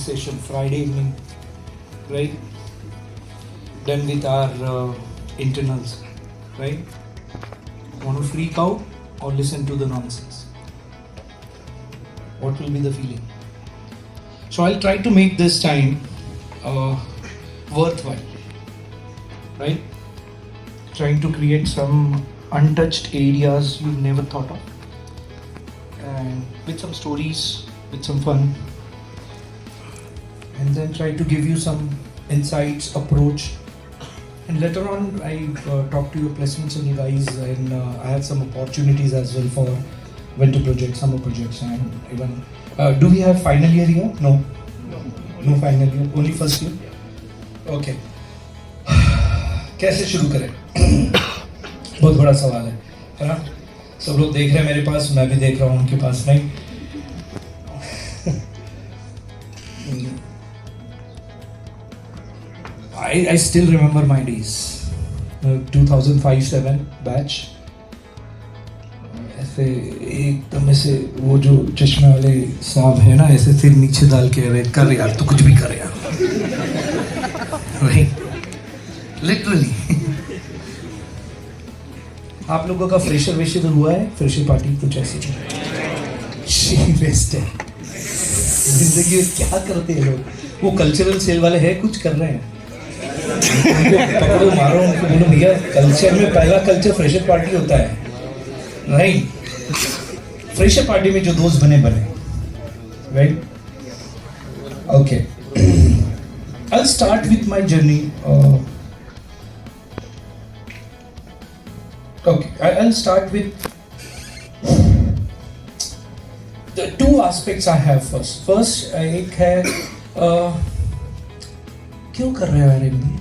this session Friday evening, right? Done with our internals, right? Want to freak out or listen to the nonsense? What will be the feeling? So I'll try to make this time worthwhile, right? Trying to create some untouched areas you've never thought of, and with some stories, with some fun, and then try to give you some insights, approach. And later on, I talk to your placements and you guys, and I have some opportunities as well for winter projects, summer projects, and even. Do we have final year here? No. No final year. Only first year. Okay. कैसे शुरू करें? बहुत बड़ा सवाल है ना? सब लोग देख रहे हैं मेरे पास, मैं भी देख रहा हूँ उनके पास, नहीं? I still remember my days. 2005-7 batch. ऐसे एकदम ऐसे वो जो चश्मे वाले साहब है ना, ऐसे सिर नीचे डाल के अरे कर यार, तू कुछ भी कर यार. Right? Literally. आप लोगों का फ्रेशर वेशर हुआ है? फ्रेशर पार्टी कुछ ऐसी बेस्ट है. जिंदगी में क्या करते हैं लोग? वो कल्चरल सेल वाले हैं, कुछ कर रहे हैं. पकड़ो मारो उनको, बोलो भैया कल्चर में पहला कल्चर फ्रेशर पार्टी होता है, राइट? फ्रेशर पार्टी में जो दोस्त बने, right? Okay, I'll start with my journey. I'll start with the two aspects I have first. First, एक है क्यों कर रहे हो यार MBA?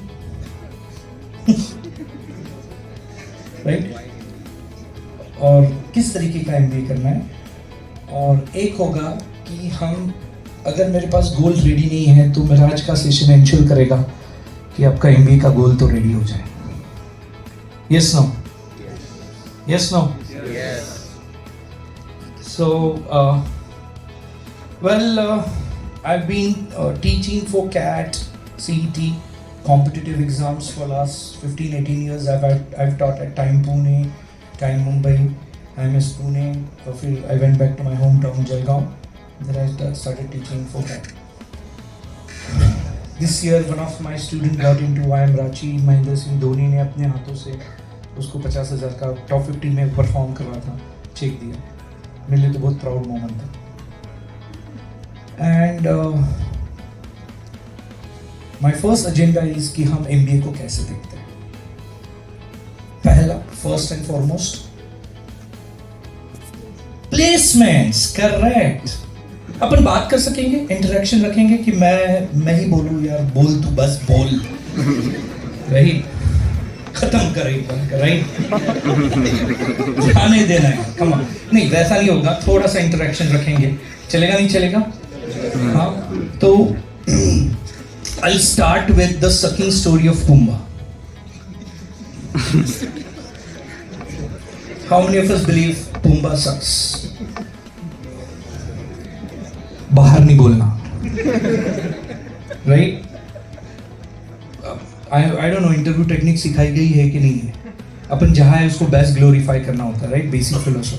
राइट? और किस तरीके का MBA करना है? और एक होगा कि हम, अगर मेरे पास गोल रेडी नहीं है तो मेरा आज का सेशन इंश्योर करेगा कि आपका MBA का गोल तो रेडी हो जाए. Yes, no? Yes, no? Yes. So, I've been teaching for CAT, CET, competitive exams for last 15-18 years. I've taught at Time Pune, Time Mumbai, IMS Pune. I went back to my hometown Jalgaon. Then I started teaching for CAT. This year, one of my students got into IIM Ranchi. Mahendra Singh Dhoni ने अपने हाथों से उसको 50,000 का top 50 में perform करवा था, check दिया. मेरे लिए तो बहुत प्राउड मोमेंट था. And my first agenda is कि हम MBA को कैसे देखते हैं. पहला, first and foremost, placements. Correct. अपन बात कर सकेंगे, इंटरेक्शन रखेंगे कि मैं ही बोलूं यार, बोल तू बस बोल, राइट? खत्म करें, राइट? जाने देना है, कम ऑन. नहीं, वैसा नहीं होगा, थोड़ा सा इंटरेक्शन रखेंगे. चलेगा नहीं चलेगा? हाँ. तो I'll start with the sucking story of Pumbaa. How many of us believe Pumbaa sucks? बाहर नहीं बोलना, right? I don't know, interview technique सिखाई गई है कि नहीं है. अपन जहाँ है उसको बेस्ट ग्लोरीफाई करना होता है, right? Basic philosophy.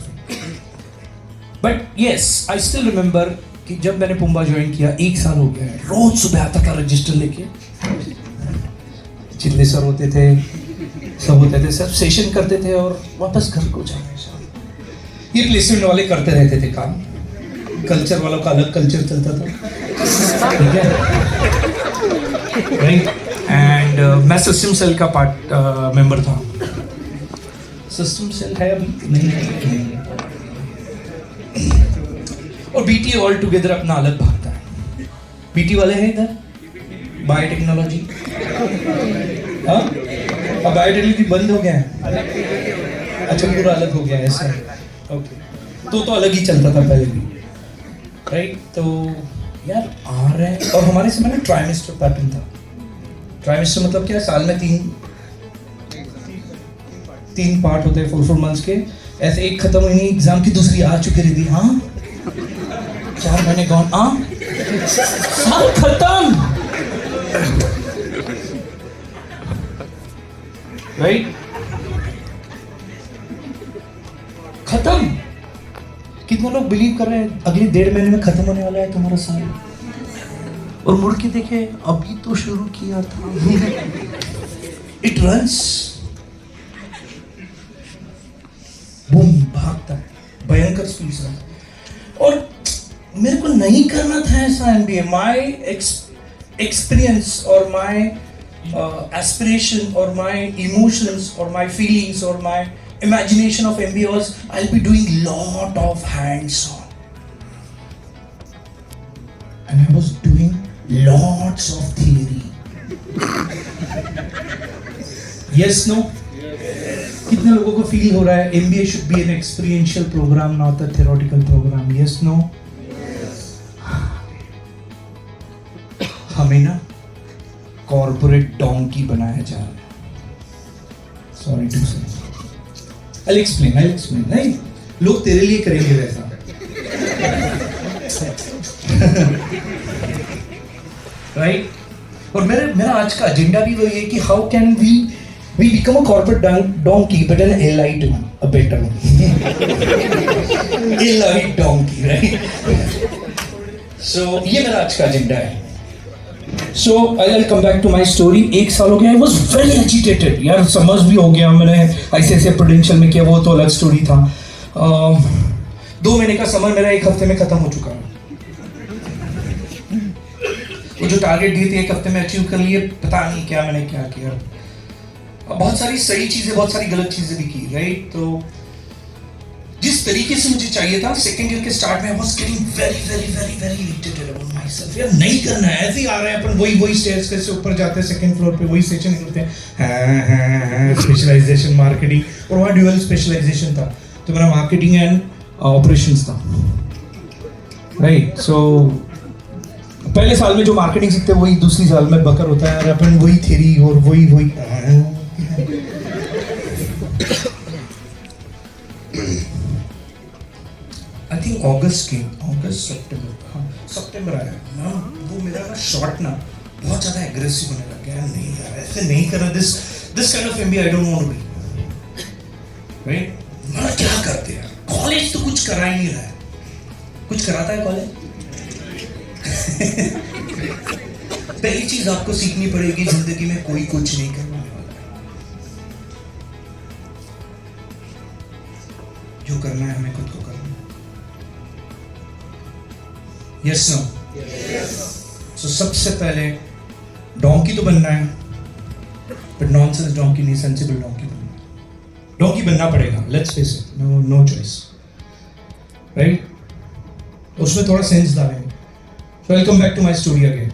But yes, I still remember कि जब मैंने पुम्बा ज्वाइन किया, 1 साल हो गया है, रोज सुबह आता था रजिस्टर लेके. चिल्ले सर होते थे, सब होते थे, सब सेशन करते थे और वापस घर को जाना. ये प्लेसमेंट वाले करते रहते थे काम, कल्चर वालों का अलग कल्चर चलता था, ठीक है, राइट? एंड मैं सिस्टम सेल का मेंबर था. सिस्टम सेल है अभी नहीं है. और BT ऑल टुगेदर अपना अलग भागता है. BT वाले हैं इधर, बायोटेक्नोलॉजी. हाँ, अब बायोटेक्नोलॉजी बंद हो गया है. अच्छा, पूरा अलग हो गया है ऐसा. ओके, तो अलग ही चलता था पहले भी, राइट? तो यार आ रहे हैं. और हमारे समय में ट्राइमेस्टर पैटर्न था. ट्राइमेस्टर मतलब क्या है? साल में तीन पार्ट होते हैं 4 मंथ्स के. ऐसे एक खत्म हुई एग्जाम की, दूसरी आ चुकी रहती. हाँ, 4 महीने गॉन. साल खत्म, राइट? खत्म। कितने लोग बिलीव कर रहे हैं अगले 1.5 महीने में खत्म होने वाला है तुम्हारा साल, और मुड़ के देखे अभी तो शुरू किया था। इट रन्स, बूम, भागता है भयंकर स्पीड से। और मेरे को नहीं करना था ऐसा एमबीए। माय एक्सपीरियंस और माय एस्पिरेशन और माय इमोशंस और माय फीलिंग्स और my imagination of MBA was I'll be doing lot of hands-on, and I was doing lots of theory. Yes, no? कितने लोगों को फील हो रहा है MBA should be an experiential program, not a theoretical program? Yes, no? हमें ना corporate donkey बनाया जा रहा है। सॉरी टू से, I'll explain. नहीं, लोग तेरे लिए करेंगे वैसा। राइट? और मेरा आज का एजेंडा भी वही है कि how can we become a corporate donkey but an elite one, a better one. Elite donkey, right? So ये मेरा आज का एजेंडा है। So I'll come back to my story. 1 साल हो गया, I was very agitated. यार समझ भी हो गया, मैंने ऐसे प्रूडेंशियल में किया, वो तो अलग स्टोरी था। 2 महीने का समर मेरा 1 हफ्ते में खत्म हो चुका है। वो जो टारगेट दिए थे 1 हफ्ते में अचीव कर लिए, पता नहीं क्या मैंने क्या किया। बहुत सारी सही चीजें, बहुत सारी गलत चीजें भी की, राइट? तो जिस तरीके से मुझे चाहिए था, सेकंड ईयर के स्टार्ट में I was getting very irritated about myself. यार नहीं करना है, ऐसे ही आ रहा है अपन, वही स्टेयर्स से ऊपर जाते हैं, सेकंड फ्लोर पे वही सेशन करते हैं, स्पेशलाइजेशन मार्केटिंग, और वहाँ ड्यूअल स्पेशलाइजेशन था, तो मेरा मार्केटिंग एंड ऑपरेशंस था, राइट? सो पहले साल में जो मार्केटिंग सीखते हैं वही दूसरी साल में बकर होता है, और अपन वही थ्योरी और वही आई थिंक सितंबर आया ना, वो मेरा ना शॉट ना बहुत ज्यादा एग्रेसिव होने लग गया। नहीं यार, ऐसे नहीं करना, this kind of MBA I don't want to be, right? मतलब क्या करते हैं, कॉलेज तो कुछ करा ही नहीं रहा है। कुछ कराता है कॉलेज? पहली चीज आपको सीखनी पड़ेगी जिंदगी में, कोई कुछ नहीं करने वाला है। जो करना है हमें खुद को करना है। Yes, no? Yes. So सबसे पहले डोंकी तो बनना है, but nonsense डोंकी नहीं, sensible डोंकी बनना है। डोंकी बनना पड़ेगा, let's face it, no choice, right? उसमें थोड़ा सेंस डालेंगे। So I'll come back to my story again.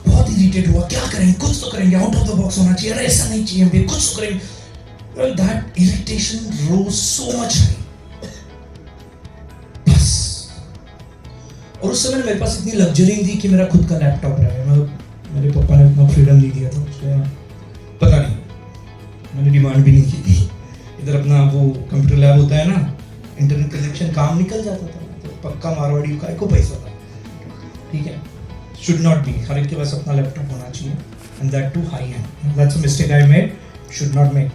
बहुत इरिटेट हुआ, क्या करेंगे, कुछ तो करेंगे, आउट ऑफ द बॉक्स होना चाहिए, अरे ऐसा नहीं चाहिए, कुछ तो करेंगे। Well, that irritation rose so much high. और उस समय मेरे पास इतनी लग्जरी थी कि मेरा खुद का लैपटॉप रहा है। मेरे पापा ने इतना फ्रीडम नहीं दिया था, उसके पता नहीं, मैंने डिमांड भी नहीं की थी। इधर अपना वो कंप्यूटर लैब होता है ना, इंटरनेट कनेक्शन, काम निकल जाता था, तो पक्का मारवाड़ी का को पैसा था, ठीक है? शुड नॉट बी, हर एक के पास अपना लैपटॉप होना चाहिए, and that too high end. That's a mistake I made, should not make.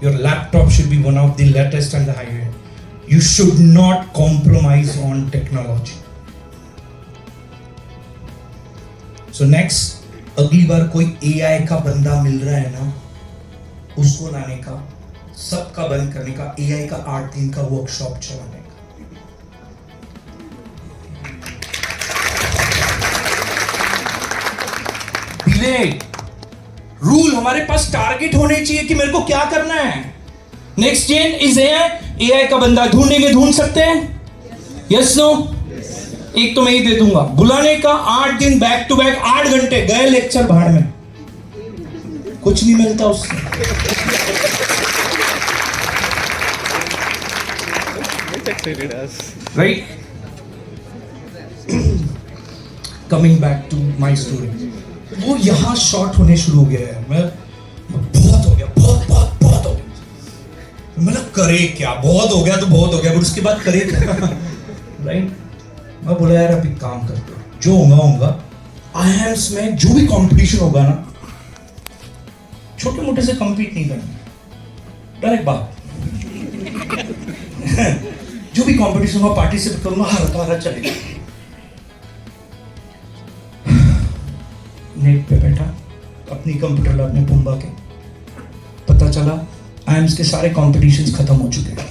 Your laptop should be one of the latest and the high end. You should not compromise on technology. So next, अगली बार कोई AI का बंदा मिल रहा है ना, उसको लाने का, सबका बंद करने का, AI का 8 दिन का वर्कशॉप चलाने का। डिले रूल, हमारे पास टारगेट होने चाहिए कि मेरे को क्या करना है। नेक्स्ट जेन इज AI का बंदा ढूंढेंगे, ढूंढ सकते हैं? Yes no? एक तो मैं ही दे दूंगा, बुलाने का 8 दिन बैक टू बैक, 8 घंटे गए लेक्चर भाड़ में, कुछ नहीं मिलता उससे। Right? Coming back to my story, वो यहां शॉर्ट होने शुरू हो गया है। मैं बहुत हो गया, बहुत हो गया। मतलब करे क्या, बहुत हो गया तो बहुत हो गया, पर उसके बाद करे क्या? राइट? मैं बोला यार अभी काम करते हो, जो होगा आईएम्स में जो भी कंपटीशन होगा ना, छोटे मोटे से compete नहीं करना, डायरेक्ट बात जो भी कंपटीशन होगा पार्टिसिपेट करूंगा, हारा चलेगा। नेट पे बैठा अपनी कंप्यूटर लैब में पुम्बा के, पता चला आईएम्स के सारे कॉम्पिटिशन्स खत्म हो चुके हैं।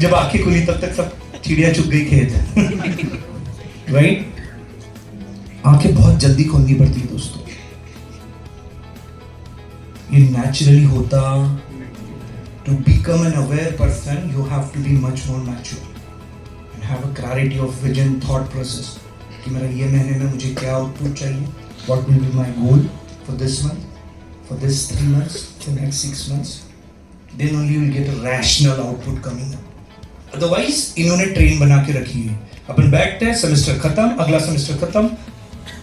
जब आंखें खुली तब तक सब चिड़िया चुग गई खेत। राइट? आंखें बहुत जल्दी खोलनी पड़ती है दोस्तों, ये नेचुरली होता। To become an aware person you have to be much more mature and have a clarity of vision, thought process कि मेरा ये महीने में मुझे क्या आउटपुट चाहिए, what will be my goal for this month, for this 3 months, for next 6 months, then only you will get a rational output coming up. Otherwise इन्होंने train बना के रखी है, अपन बैठते हैं, सेमेस्टर खत्म, अगला सेमेस्टर खत्म,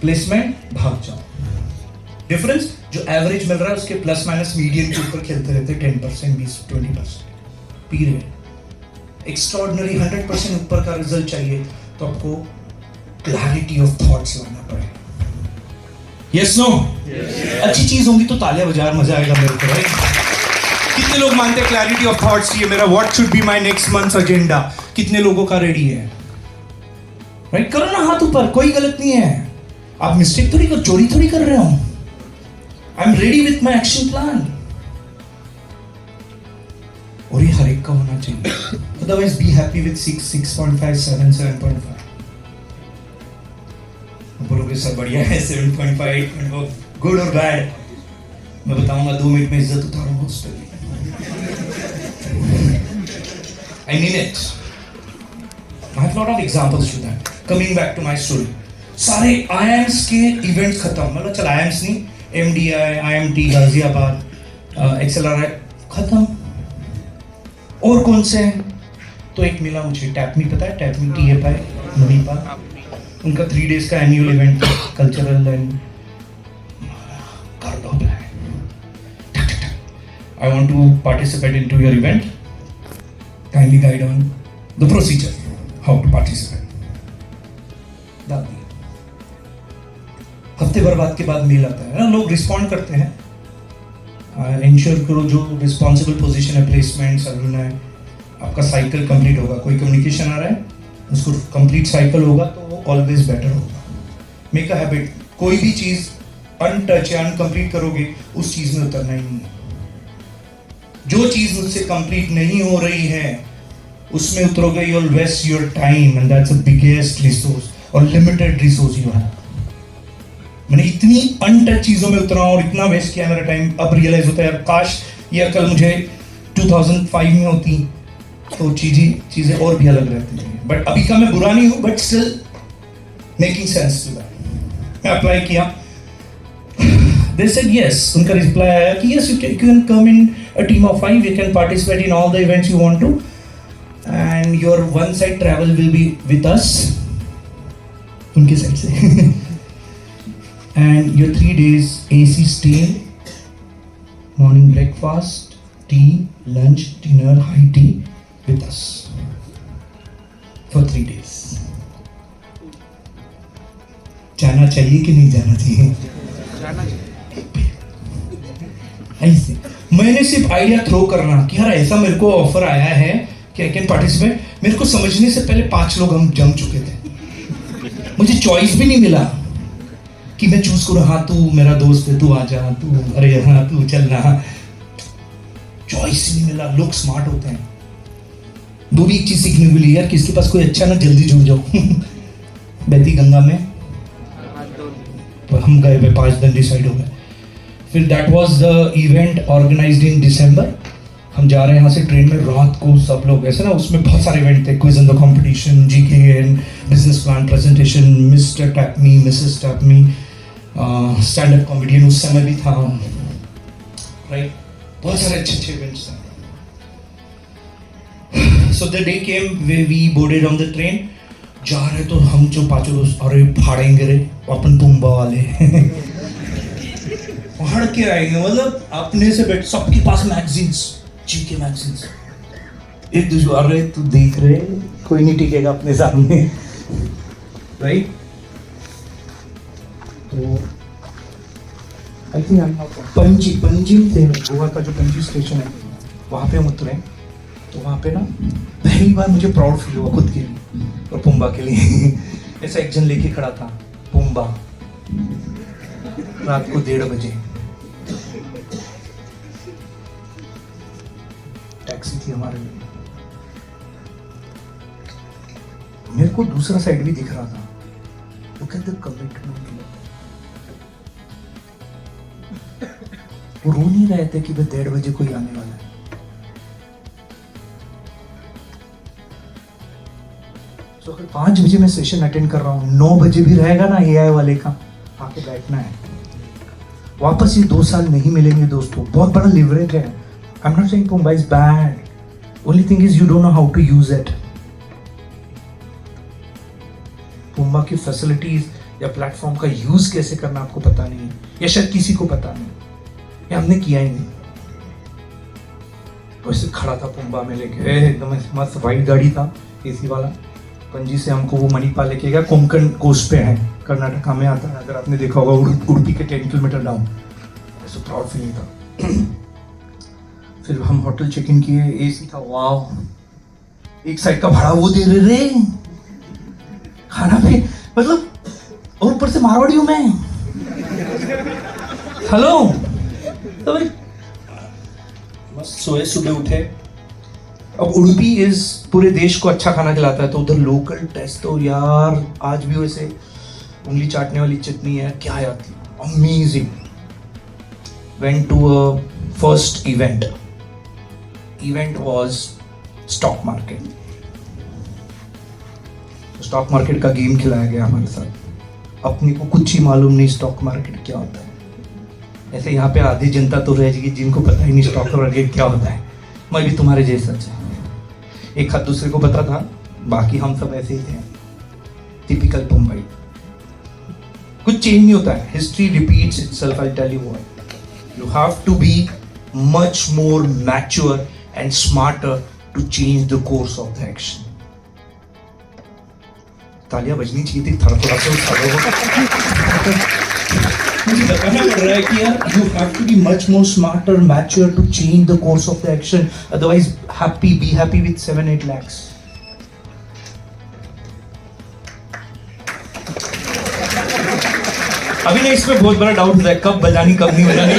प्लेसमेंट, भाग जाओ। डिफरेंस जो एवरेज मिल रहा है उसके प्लस माइनस मीडियन के ऊपर खेलते रहते, 10%, 20% पीरियड। एक्स्ट्राऑर्डिनरी 100% ऊपर का रिजल्ट चाहिए तो आपको क्लैरिटी ऑफ थॉट्स लाना पड़ेगा। Yes no? अच्छी चीज होगी तो तालियां बजा, मजा आएगा मेरे को। राइट? कितने लोग मानते हैं क्लैरिटी ऑफ थॉट्स ये मेरा what should be my next months agenda? कितने लोगों का रेडी है? राइट? करो ना हाथ ऊपर, कोई गलत नहीं है। आप मिस्टेक थोड़ी कर, चोरी थोड़ी कर रहे हो। I am ready with my action plan, और ये हर एक का होना चाहिए। Otherwise be happy with 6, 6.5, 7, 7.5। बोलोगे सर बढ़िया है 7.5, 8.5, गुड और बैड? मैं बताऊंगा 2 मिनट में इज्जत उतारूंगा उस पर। I mean it. I have lot of examples to that. Coming back to my story. सारे IIMs के इवेंट्स खत्म, मतलब चल IIMs नहीं, MDI, IMT गाजियाबाद, XLRI खत्म। और कौन से हैं? तो एक मिला मुझे, टैपमी, पता है टैपमी, TFI मणिपाल, उनका 3 days का एनुअल इवेंट, कल्चरल एंड कर दो plan. I want to participate into your event. Kindly guide on the procedure, how to participate. डाल दिया। हफ्ते भर बाद के बाद मेल आता है ना, लोग रिस्पॉन्ड करते हैं। इंश्योर करो जो रिस्पॉन्सिबल पोजीशन है, प्लेसमेंट, अलुमनाई, आपका साइकिल कंप्लीट होगा। कोई कम्युनिकेशन आ रहा है, उसको कंप्लीट साइकिल होगा तो वो ऑलवेज बेटर होगा। मेक अ हैबिट, कोई भी चीज अनटच या अनकम्प्लीट करोगे उस चीज में उतरना ही नहीं है। जो चीज मुझसे कंप्लीट नहीं हो रही है उसमें उतरोगे, you will waste your time and that's the biggest resource और लिमिटेड रिसोर्स यू हैव। मैंने इतनी अनटच चीजों में उतरा और इतना वेस्ट किया मेरा टाइम, अब रियलाइज होता है यार काश ये अकल मुझे 2005 में होती तो चीजें और भी अलग रहती थी। बट अभी का मैं बुरा नहीं हूं, but still making sense to that. मैं अप्लाई किया, they said yes, उनका रिप्लाई आया कि yes, you can come in a team of 5, you can participate in all the events you want to, and your one side travel will be with us, उनके side से, and your 3 days AC stay, morning breakfast, tea, lunch, dinner, high tea with us for 3 days. जाना चाहिए कि नहीं जाना चाहिए? जाना चाहिए। ऐसे मैंने सिर्फ आइडिया थ्रो करना कि यार ऐसा मेरे को ऑफर आया है कि आई कैन पार्टिसिपेट, मेरे को समझने से पहले 5 लोग हम जम चुके थे। मुझे चॉइस भी नहीं मिला कि मैं चूज करूं, हाँ तू मेरा दोस्त है, तू आ जा, तू अरे हाँ तू चलना, चॉइस नहीं मिला। लोग स्मार्ट होते हैं। दो भी एक चीज सीखने को मिली यार, किसके पास कोई अच्छा ना जल्दी जुड़ जाओ। बहती गंगा में हम गए, 5 दिन डिसाइड हो गए। फिर that was the event organised in December. हम जा रहे हैं यहाँ से ट्रेन में, रात को सब लोग ऐसे ना, उसमें बहुत सारे इवेंट थे, quiz in the competition, GK and business plan presentation, mister TAPMI, mrs TAPMI, stand up comedian उस समय भी था, राइट? बहुत सारे अच्छे इवेंट्स थे। So the day came way we boarded on the train. जा रहे तो हम जो 5 दोस्त, अरे फाड़ेंगे रे अपन पुम्बा वाले। फाड़ के आएंगे, मतलब अपने से बैठ, सबके पास मैगजीन्स, जीके मैगजीन्स, एक दुश्वार रहे तू देख रहे, कोई नहीं टिकेगा अपने सामने, राइट? तो आई थिंक पणजी थे, गोवा का जो पणजी स्टेशन है वहाँ पे हम उतरे। तो वहाँ पे ना पहली बार मुझे प्राउड फील हुआ खुद के लिए और पुम्बा के लिए। ऐसा एक जन लेके खड़ा था, पुम्बा, रात को 1:30 बजे, टैक्सी थी हमारे लिए। मेरे को दूसरा साइड भी दिख रहा था। Look at the commitment. वो रो नहीं रहे थे कि भाई 1:30 बजे कोई आने वाला है। तो अगर 5 बजे मैं सेशन अटेंड कर रहा हूँ, 9 बजे भी रहेगा ना एआई वाले का, आके बैठना है। वापस ये 2 साल नहीं मिलेंगे दोस्तों, बहुत बड़ा लिवरेज है। I am not saying Mumbai is bad. Only thing is you don't know how to use it. पुम्बा की फैसिलिटीज या प्लेटफॉर्म का यूज कैसे करना आपको पता नहीं है, या शायद किसी को पता नहीं, या हमने किया ही नहीं। वैसे खड़ा था पुम्बा में लेके, एकदम मस्त वाइट गाड़ी था, एसी वाला। पणजी से हमको वो मणिपाल लेके गया, कोंकण कोस्ट पे है, कर्नाटका में आता है, अगर आपने देखा होगा उडुपी के 10 किलोमीटर डाउन। ऐसा प्राउड फीलिंग था। फिर हम होटल चेक इन किए, एसी था, वाह। एक साइड का भाड़ा वो दे रहे, खाना पे मतलब, और ऊपर से मारवाड़ी हूं मैं। हेलो, तो भाई मस्त सोए, सुबह उठे। अब उडुपी इज पूरे देश को अच्छा खाना खिलाता है, तो उधर लोकल टेस्ट तो यार आज भी वैसे उंगली चाटने वाली चटनी है, क्या याद थी, amazing. Went to a first event was stock market. Stock market का गेम खिलाया गया हमारे साथ। अपने को कुछ ही मालूम नहीं स्टॉक मार्केट क्या होता है। ऐसे यहाँ पे आधी जनता तो रह जाएगी जिनको पता ही नहीं स्टॉक मार्केट क्या होता है। मैं भी तुम्हारे जैसा था, एक हाथ दूसरे को पता था, बाकी हम सब ऐसे ही थे, टिपिकल मुंबई। कुछ चेंज नहीं होता है, history repeats itself. I tell you what, you have to be much more mature and smarter to change the course of the action. तालियां बजनी चाहिए थी, थोड़ा मुझे बताना पड़ रहा है कि यार you have to be much more smarter, mature to change the course of the action. Otherwise be happy with 7-8 lakhs। अभी ना इसमें बहुत बड़ा डाउट होता है, कब बजानी कब नहीं बजानी।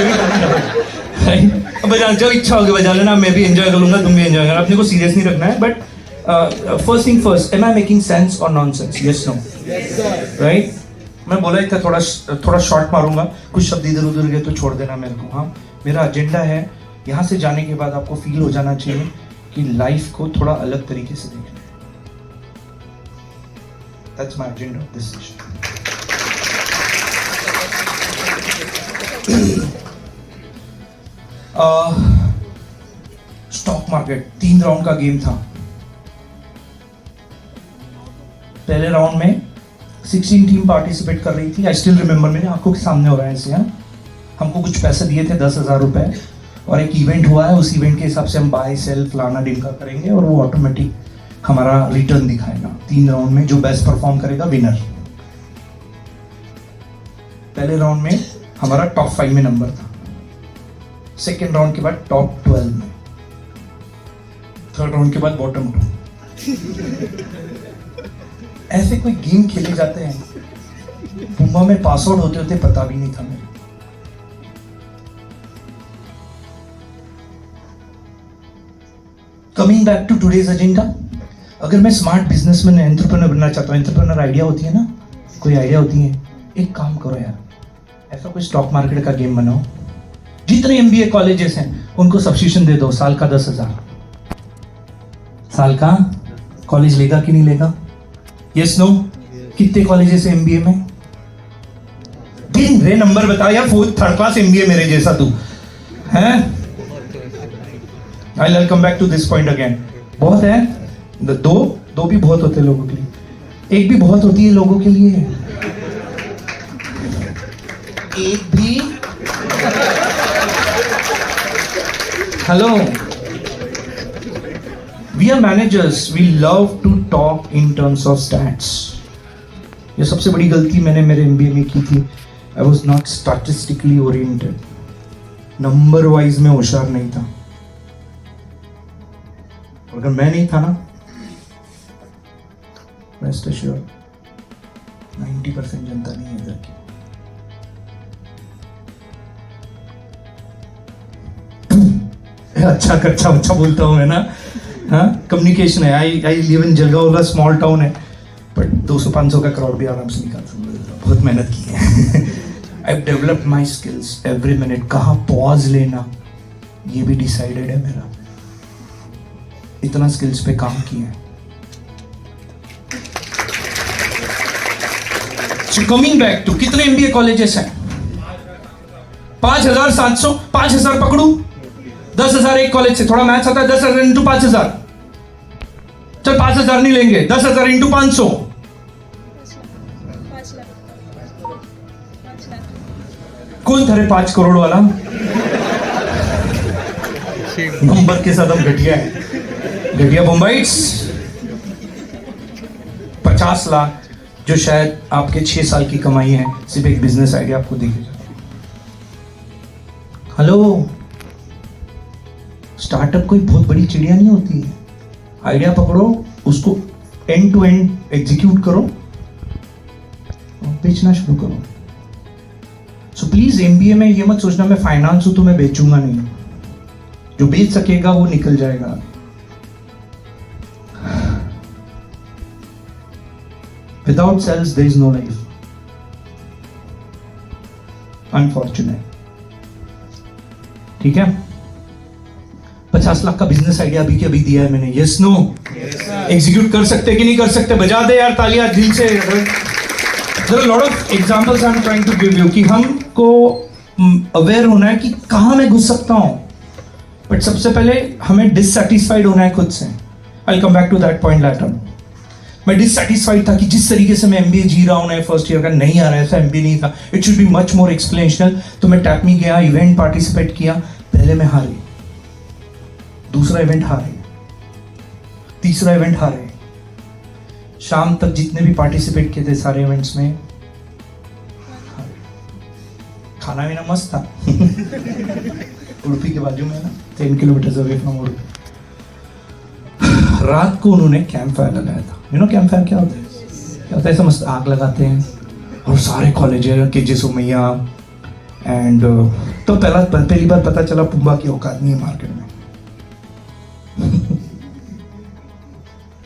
अब बजा जो इच्छा होगी बजा लेना, मैं भी एंजॉय करूंगा, तुम भी एंजॉय करना, अपने को सीरियस नहीं रखना है। But first thing first, am I making sense और नॉनसेंस? Yes, no, right? मैं बोला ही था थोड़ा शॉर्ट मारूंगा, कुछ शब्द इधर उधर गए तो छोड़ देना मेरे को। हाँ, मेरा एजेंडा है यहाँ से जाने के बाद आपको फील हो जाना चाहिए कि लाइफ को थोड़ा अलग तरीके से देखना है। That's my agenda of this session. Stock market 3 round का गेम था। पहले राउंड में 16 टीम पार्टिसिपेट कर रही थी। आई स्टिल रिमेंबर, मेरे आंखों के सामने हो रहा है ऐसे। हमको कुछ पैसे दिए थे 10,000 रुपए, और एक इवेंट हुआ है, उस इवेंट के हिसाब से हम बाय सेल फलाना डिमका करेंगे और वो ऑटोमेटिक हमारा रिटर्न दिखाएगा। 3 राउंड में जो बेस्ट परफॉर्म करेगा विनर। पहले राउंड में हमारा टॉप 5 में नंबर था, सेकेंड राउंड के बाद टॉप 12 में, थर्ड राउंड के बाद बॉटम 2। ऐसे कोई गेम खेले जाते हैं। पुम्बा में पास आउट होते होते पता भी नहीं था मेरे। Coming back to today's agenda, अगर मैं स्मार्ट बिजनेसमैन एंटरप्रेन्योर बनना चाहता हूँ, एंटरप्रेन्योर आइडिया होती है ना, कोई आइडिया होती है, एक काम करो यार, ऐसा कोई स्टॉक मार्केट का गेम बनाओ। जितने MBA कॉलेजेस हैं उनको सब्सक्रिप्शन दे दो, साल का 10,000। साल का कॉलेज लेगा कि नहीं लेगा? Yes, no? कितने कॉलेजेस है MBA में? गिन रे, नंबर बता यार। 3rd क्लास MBA मेरे जैसा तू हैं? I'll come back to this point again. बहुत है, दो भी बहुत होते हैं लोगों के लिए, एक भी बहुत होती है लोगों के लिए। एक भी, hello, we are managers, we love to talk in terms of stats. ये सबसे बड़ी गलती मैंने मेरे एमबीए में की थी. I was not statistically oriented. Number wise में होशियार नहीं था. अगर मैं नहीं था ना, रेस्ट एश्योर 90% जनता नहीं है इधर की. अच्छा बोलता हूँ मैं ना. हाँ, कम्युनिकेशन है. I live in Jalgaon, small town है, बट 200-500 का क्राउड भी आराम से निकाल सकते. बहुत मेहनत की है. I developed my skills every minute. कहाँ पॉज लेना ये भी डिसाइडेड है मेरा. इतना स्किल्स पे काम किया है. सो कमिंग बैक टू, कितने एमबीए कॉलेजेस हैं? 5,700. 5,000 पकड़ू, 10,000 एक कॉलेज से. थोड़ा मैथ्स आता है. 10,000 इंटू 5,000. चल 5,000 नहीं लेंगे, 10,000 इंटू 500. कौन था रे 5 करोड़ वाला? नंबर के साथ हम घटिया है. घटिया बम्बाइट्स. 50 लाख जो शायद आपके 6 साल की कमाई है, सिर्फ एक बिजनेस आइडिया आपको दिखेगा. हेलो, स्टार्टअप कोई बहुत बड़ी चिड़िया नहीं होती है. आइडिया पकड़ो, उसको एंड टू एंड एग्जीक्यूट करो और बेचना शुरू करो. सो प्लीज एमबीए में ये मत सोचना मैं फाइनेंस हूं तो मैं बेचूंगा नहीं. जो बेच सकेगा वो निकल जाएगा. Without sales there is no life. Unfortunate. ठीक है, 50 लाख का बिजनेस आइडिया अभी के अभी दिया है मैंने. Yes no? एग्जीक्यूट कर सकते कि नहीं कर सकते? बजा दे यार तालियां दिल से. There are a lot of examples I'm trying to give you कि हमको अवेयर होना है कि कहाँ मैं घुस सकता हूँ. बट सबसे पहले हमें डिससेटिस्फाइड होना है खुद से. I'll come back to that point later. मैं डिससेटिस्फाइड था कि जिस तरीके से मैं एमबीए जी रहा हूँ ना, फर्स्ट ईयर का नहीं आ रहा है, ऐसा एमबीए नहीं था. It should be much more explanational. तो मैं टैप में गया, इवेंट पार्टिसिपेट किया. पहले मैं हारे, दूसरा इवेंट हारे, तीसरा इवेंट हारे. शाम तक जितने भी पार्टिसिपेट किए थे सारे इवेंट्स में, खाना भी ना मस्त था. उडुपी के बाजू में ना, 10 किलोमीटर अवे फ्रॉम उडुपी. रात को उन्होंने कैंप फायर लगाया था. यू नो कैंप फायर क्या होता है? क्या होता है? ऐसा मस्त आग लगाते हैं और सारे कॉलेज के सोमैया एंड तो पहली बार पता चला पुम्बा की औकात नहीं है मार्केट में.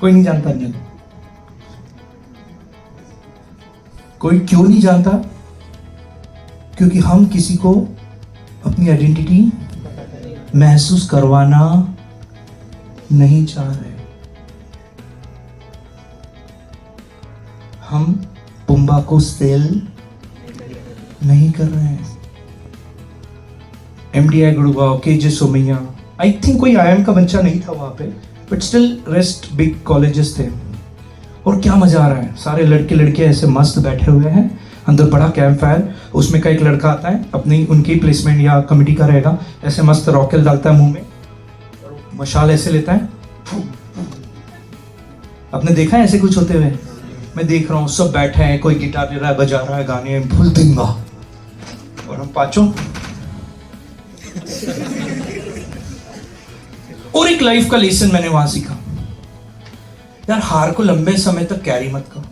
कोई नहीं जानता. नहीं, कोई क्यों नहीं जानता? क्योंकि हम किसी को अपनी आइडेंटिटी महसूस करवाना नहीं चाह रहे. हम पुम्बा को सेल नहीं कर रहे हैं. MDI Gurgaon, KJ Somaiya, I think कोई आईएम का बच्चा नहीं था वहां पे, but still rest big colleges थे. और क्या मजा आ रहा है, सारे लड़के लड़के ऐसे मस्त बैठे हुए हैं. अंदर बड़ा कैंप फायर, उसमें का एक लड़का आता है, अपनी उनकी प्लेसमेंट या कमिटी का रहेगा, ऐसे मस्त रॉकेल डालता है मुंह में, मशाल ऐसे लेता है. आपने देखा है ऐसे कुछ होते हुए? मैं देख रहा हूँ, सब बैठे हैं, कोई गिटार ले रहा है, बजा रहा है, गाने भूल दूंगा, और हम पांचों. और एक लाइफ का लेसन मैंने वहां सीखा, यार हार को लंबे समय तक कैरी मत करो.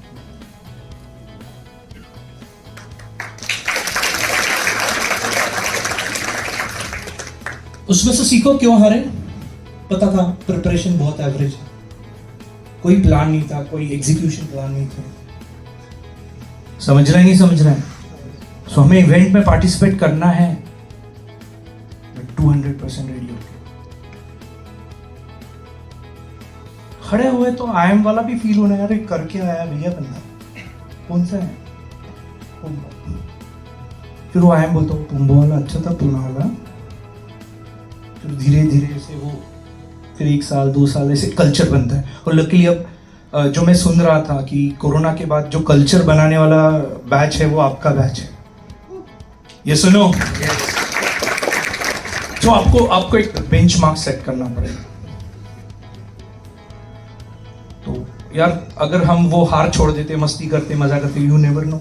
उसमें से सीखो. क्यों हारे? पता था प्रिपरेशन बहुत एवरेज है, कोई प्लान नहीं था, कोई एग्जीक्यूशन प्लान नहीं था. समझ रहे नहीं समझ रहे हैं? सो हमें इवेंट में पार्टिसिपेट करना है, 200% रेडी हो. खड़े हुए तो आईएम वाला भी फील होना, यार करके आया भैया बंदा. कौन सा है? पुम्बा. फिर वो आईएम बोलता हूँ पुम्बा वाला अच्छा था, पुणे वाला. फिर धीरे धीरे से वो फिर 1 साल 2 साल ऐसे कल्चर बनता है. और लकीली अब जो मैं सुन रहा था कि कोरोना के बाद जो कल्चर बनाने वाला बैच है वो आपका बैच है. ये सुनो, तो आपको एक बेंचमार्क सेट करना पड़ेगा. यार अगर हम वो हार छोड़ देते, मस्ती करते, मजा करते, यू नेवर नो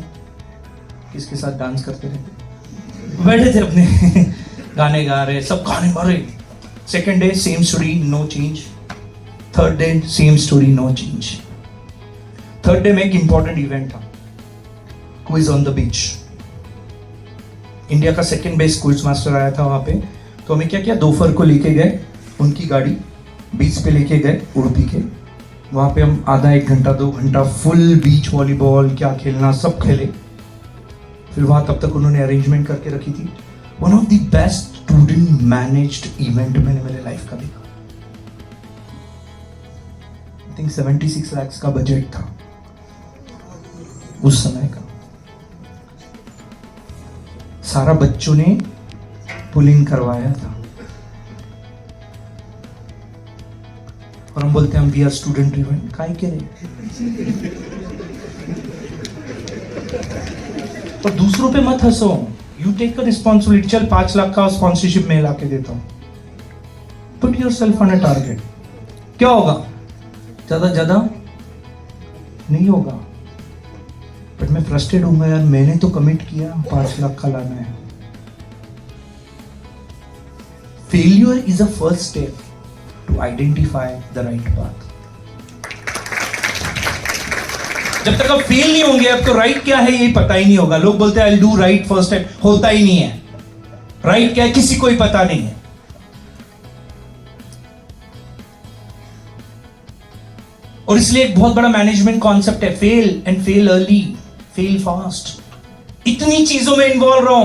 किसके साथ डांस करते रहते। बैठे थे अपने गाने गा रहे, सब गाने मारे। Second day same story, no change. Third day same story, no change. Third day में एक इंपॉर्टेंट इवेंट था, quiz on the beach. India का सेकेंड बेस्ट क्विज मास्टर आया था वहां पे। तो हमें क्या किया, दोपहर को लेके गए उनकी गाड़ी, बीच पे लेके गए उड़पी के। वहां पे हम आधा 1 घंटा 2 घंटा फुल बीच वॉलीबॉल क्या खेलना सब खेले। फिर वहां तब तक उन्होंने अरेंजमेंट करके रखी थी। One of the best student managed event मैंने मेरे लाइफ का देखा। आई थिंक 76 लाख का बजट था उस समय का। सारा बच्चों ने पुलिंग करवाया था और हम बोलते हैं हम वी आर स्टूडेंट ड्रिवन। काहे के लिए? और दूसरों पे मत हंसो, यू टेक अ रिस्पॉन्सिबिलिटी। चल 5 लाख का स्पॉन्सरशिप में ला के देता हूं, put your self on a target. क्या होगा? ज्यादा नहीं होगा, बट मैं फ्रस्ट्रेट हूंगा यार, मैंने तो कमिट किया 5 लाख का लाना है। Failure is a first step to identify the right path. जब तक आप फेल नहीं होंगे, आपको राइट क्या है ये पता ही नहीं होगा। लोग बोलते हैं I do right first time, होता ही नहीं है। राइट क्या है किसी को ही पता नहीं है। और इसलिए एक बहुत बड़ा मैनेजमेंट कॉन्सेप्ट है, fail and fail early, fail fast. इतनी चीजों में इन्वॉल्व रहो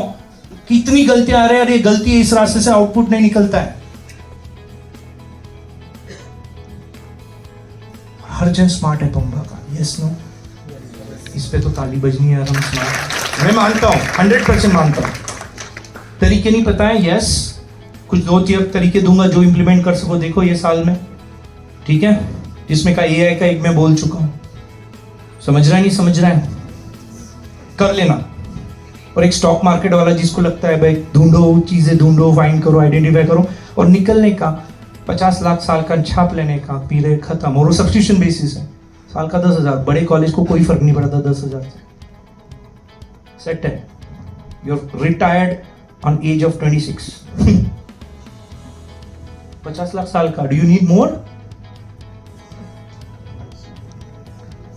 कि इतनी गलतियां आ रही है, अरे गलती है, इस रास्ते से आउटपुट नहीं निकलता है। हर जन स्मार्ट है पंबा का, यस नो? इस पे तो ताली बजनी है, हम स्मार्ट, मैं मानता हूं, 100% मानता हूं। तरीके नहीं पता है, यस, कुछ 2 तरीके दूंगा जो इंप्लीमेंट कर सको, देखो ये साल में, ठीक है? जिसमें का एआई का एक मैं बोल चुका हूं, समझ रहा है नहीं समझ रहा है, कर लेना। और एक स्टॉक मार्केट वाला जिसको लगता है भाई ढूंढो चीजें, ढूंढो, फाइंड करो, आइडेंटिफाई करो और निकलने का, 50 लाख साल का छाप लेने का, पीरियड खत्म। और वो सब्सक्रिप्शन बेसिस है, साल का 10,000। बड़े कॉलेज को कोई फर्क नहीं पड़ता 10,000 से, सेट है। You are retired on age of 26। 50 lakh साल का, डू यू नीड मोर?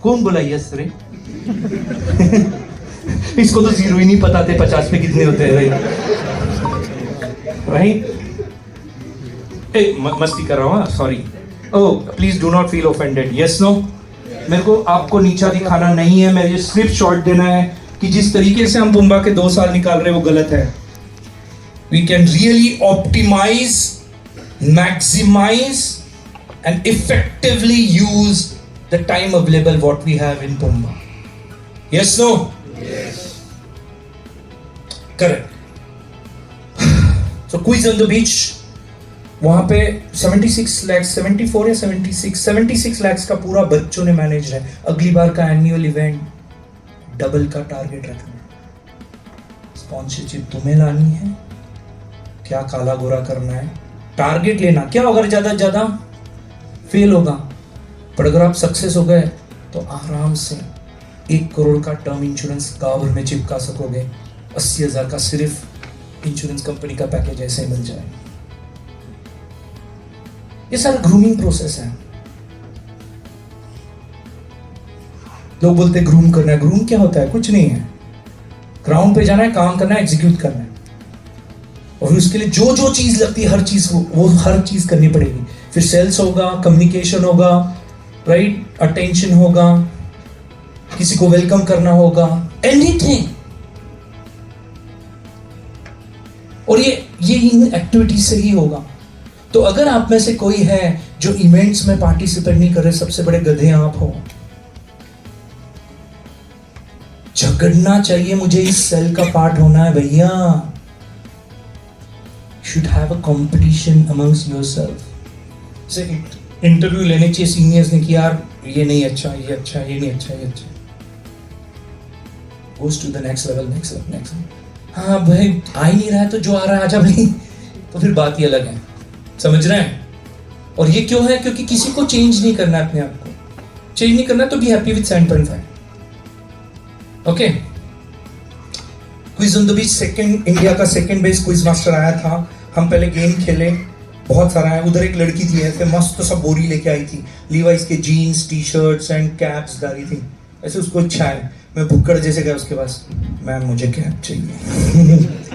कौन बोला यस रे? इसको तो 0 ही नहीं पता थे 50 पे कितने होते हैं भाई। मस्ती कर रहा हूँ, sorry. Oh please do not feel offended, yes no? मेरे को आपको नीचा दिखाना नहीं है, मेरे सिर्फ शॉर्ट देना है कि जिस तरीके से हम पुम्बा के 2 साल निकाल रहे हैं वो गलत है। We can really optimise, maximise and effectively use the time available what we have in Pumba. Yes, no? Yes. Correct. So quiz on the beach. वहां पे 76 लाख, 74 या 76 लाख का पूरा बच्चों ने मैनेज है। अगली बार का एनुअल इवेंट डबल का टारगेट रखना। स्पॉन्सरशिप तुम्हें लानी है, क्या काला गोरा करना है, टारगेट लेना। क्या अगर ज्यादा फेल होगा, पर अगर आप सक्सेस हो गए तो आराम से 1 करोड़ का टर्म इंश्योरेंस गांव भर में चिपका सकोगे। 80,000 का सिर्फ इंश्योरेंस कंपनी का पैकेज ऐसे ही मिल जाए। ये सारा ग्रूमिंग प्रोसेस है। लोग बोलते हैं ग्रूम करना है। ग्रूम क्या होता है? कुछ नहीं है, ग्राउंड पे जाना है, काम करना है, एग्जीक्यूट करना है। और उसके लिए जो जो चीज लगती है, हर चीज वो हर चीज करनी पड़ेगी। फिर सेल्स होगा, कम्युनिकेशन होगा, राइट, अटेंशन होगा, किसी को वेलकम करना होगा, एनीथिंग। और ये इन एक्टिविटीज से ही होगा। तो अगर आप में से कोई है जो इवेंट्स में पार्टिसिपेट नहीं कर रहे, सबसे बड़े गधे आप हो। झगड़ना चाहिए, मुझे इस सेल का पार्ट होना है भैया। Should have a competition amongst yourself. से इंटरव्यू लेने चाहिए सीनियर्स ने कि यार ये नहीं अच्छा, ये अच्छा, ये नहीं अच्छा, ये अच्छा। Goes to the next level, next level, next level. हाँ भाई आ ही नहीं रहा है तो जो आ रहा है आजा भाई, तो फिर बात ही अलग है। समझ रहे हैं? और ये क्यों है? क्योंकि किसी को चेंज नहीं करना है अपने आप को। चेंज नहीं करना तो B happy with 7.5. Okay. Quiz on the beach second, India का सेकंड बेस्ट क्विज मास्टर आया था. हम पहले गेम खेले, बहुत सारा है. उधर एक लड़की थी ऐसे मस्त सा बोरी लेके आई थी, लीवाइस के jeans T-shirts and caps डाली थी. ऐसे उसको इच्छा है, मैं भुक्कड़ जैसे गया उसके पास, मैम मुझे कैप चाहिए.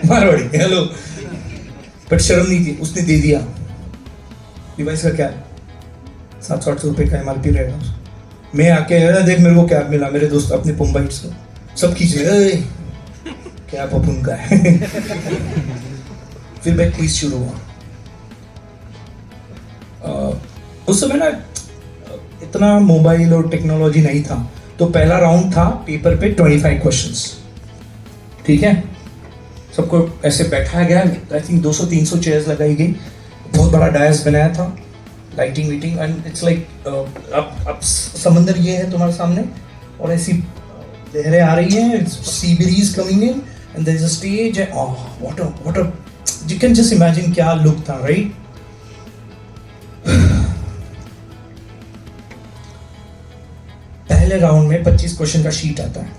मारवाड़ी हेलो. बट शर्म नहीं थी, उसने दे दिया. लीवाइस का कैप 700-800 रुपये का MRP रहेगा. मैं आके देख मेरे को कैप मिला, मेरे दोस्त अपने पुम्बाइट्स को सब खींच ले, कैप अपन का है. फिर बैक क्विज शुरू हुआ. उस समय ना इतना मोबाइल और टेक्नोलॉजी नहीं था, तो पहला राउंड था पेपर पे 25 क्वेश्चंस. ठीक है, सबको ऐसे बैठाया गया. आई थिंक 200-300 चेयर्स लगाई गई, बहुत बड़ा डायस बनाया था, लाइटिंग वीटिंग, एंड इट्स लाइक अब समंदर ये है तुम्हारे सामने और ऐसी लहरें आ रही हैं, sea breeze coming in and there is a stage. What a you can just imagine क्या लुक था, राइट? पहले राउंड में 25 क्वेश्चन का शीट आता है.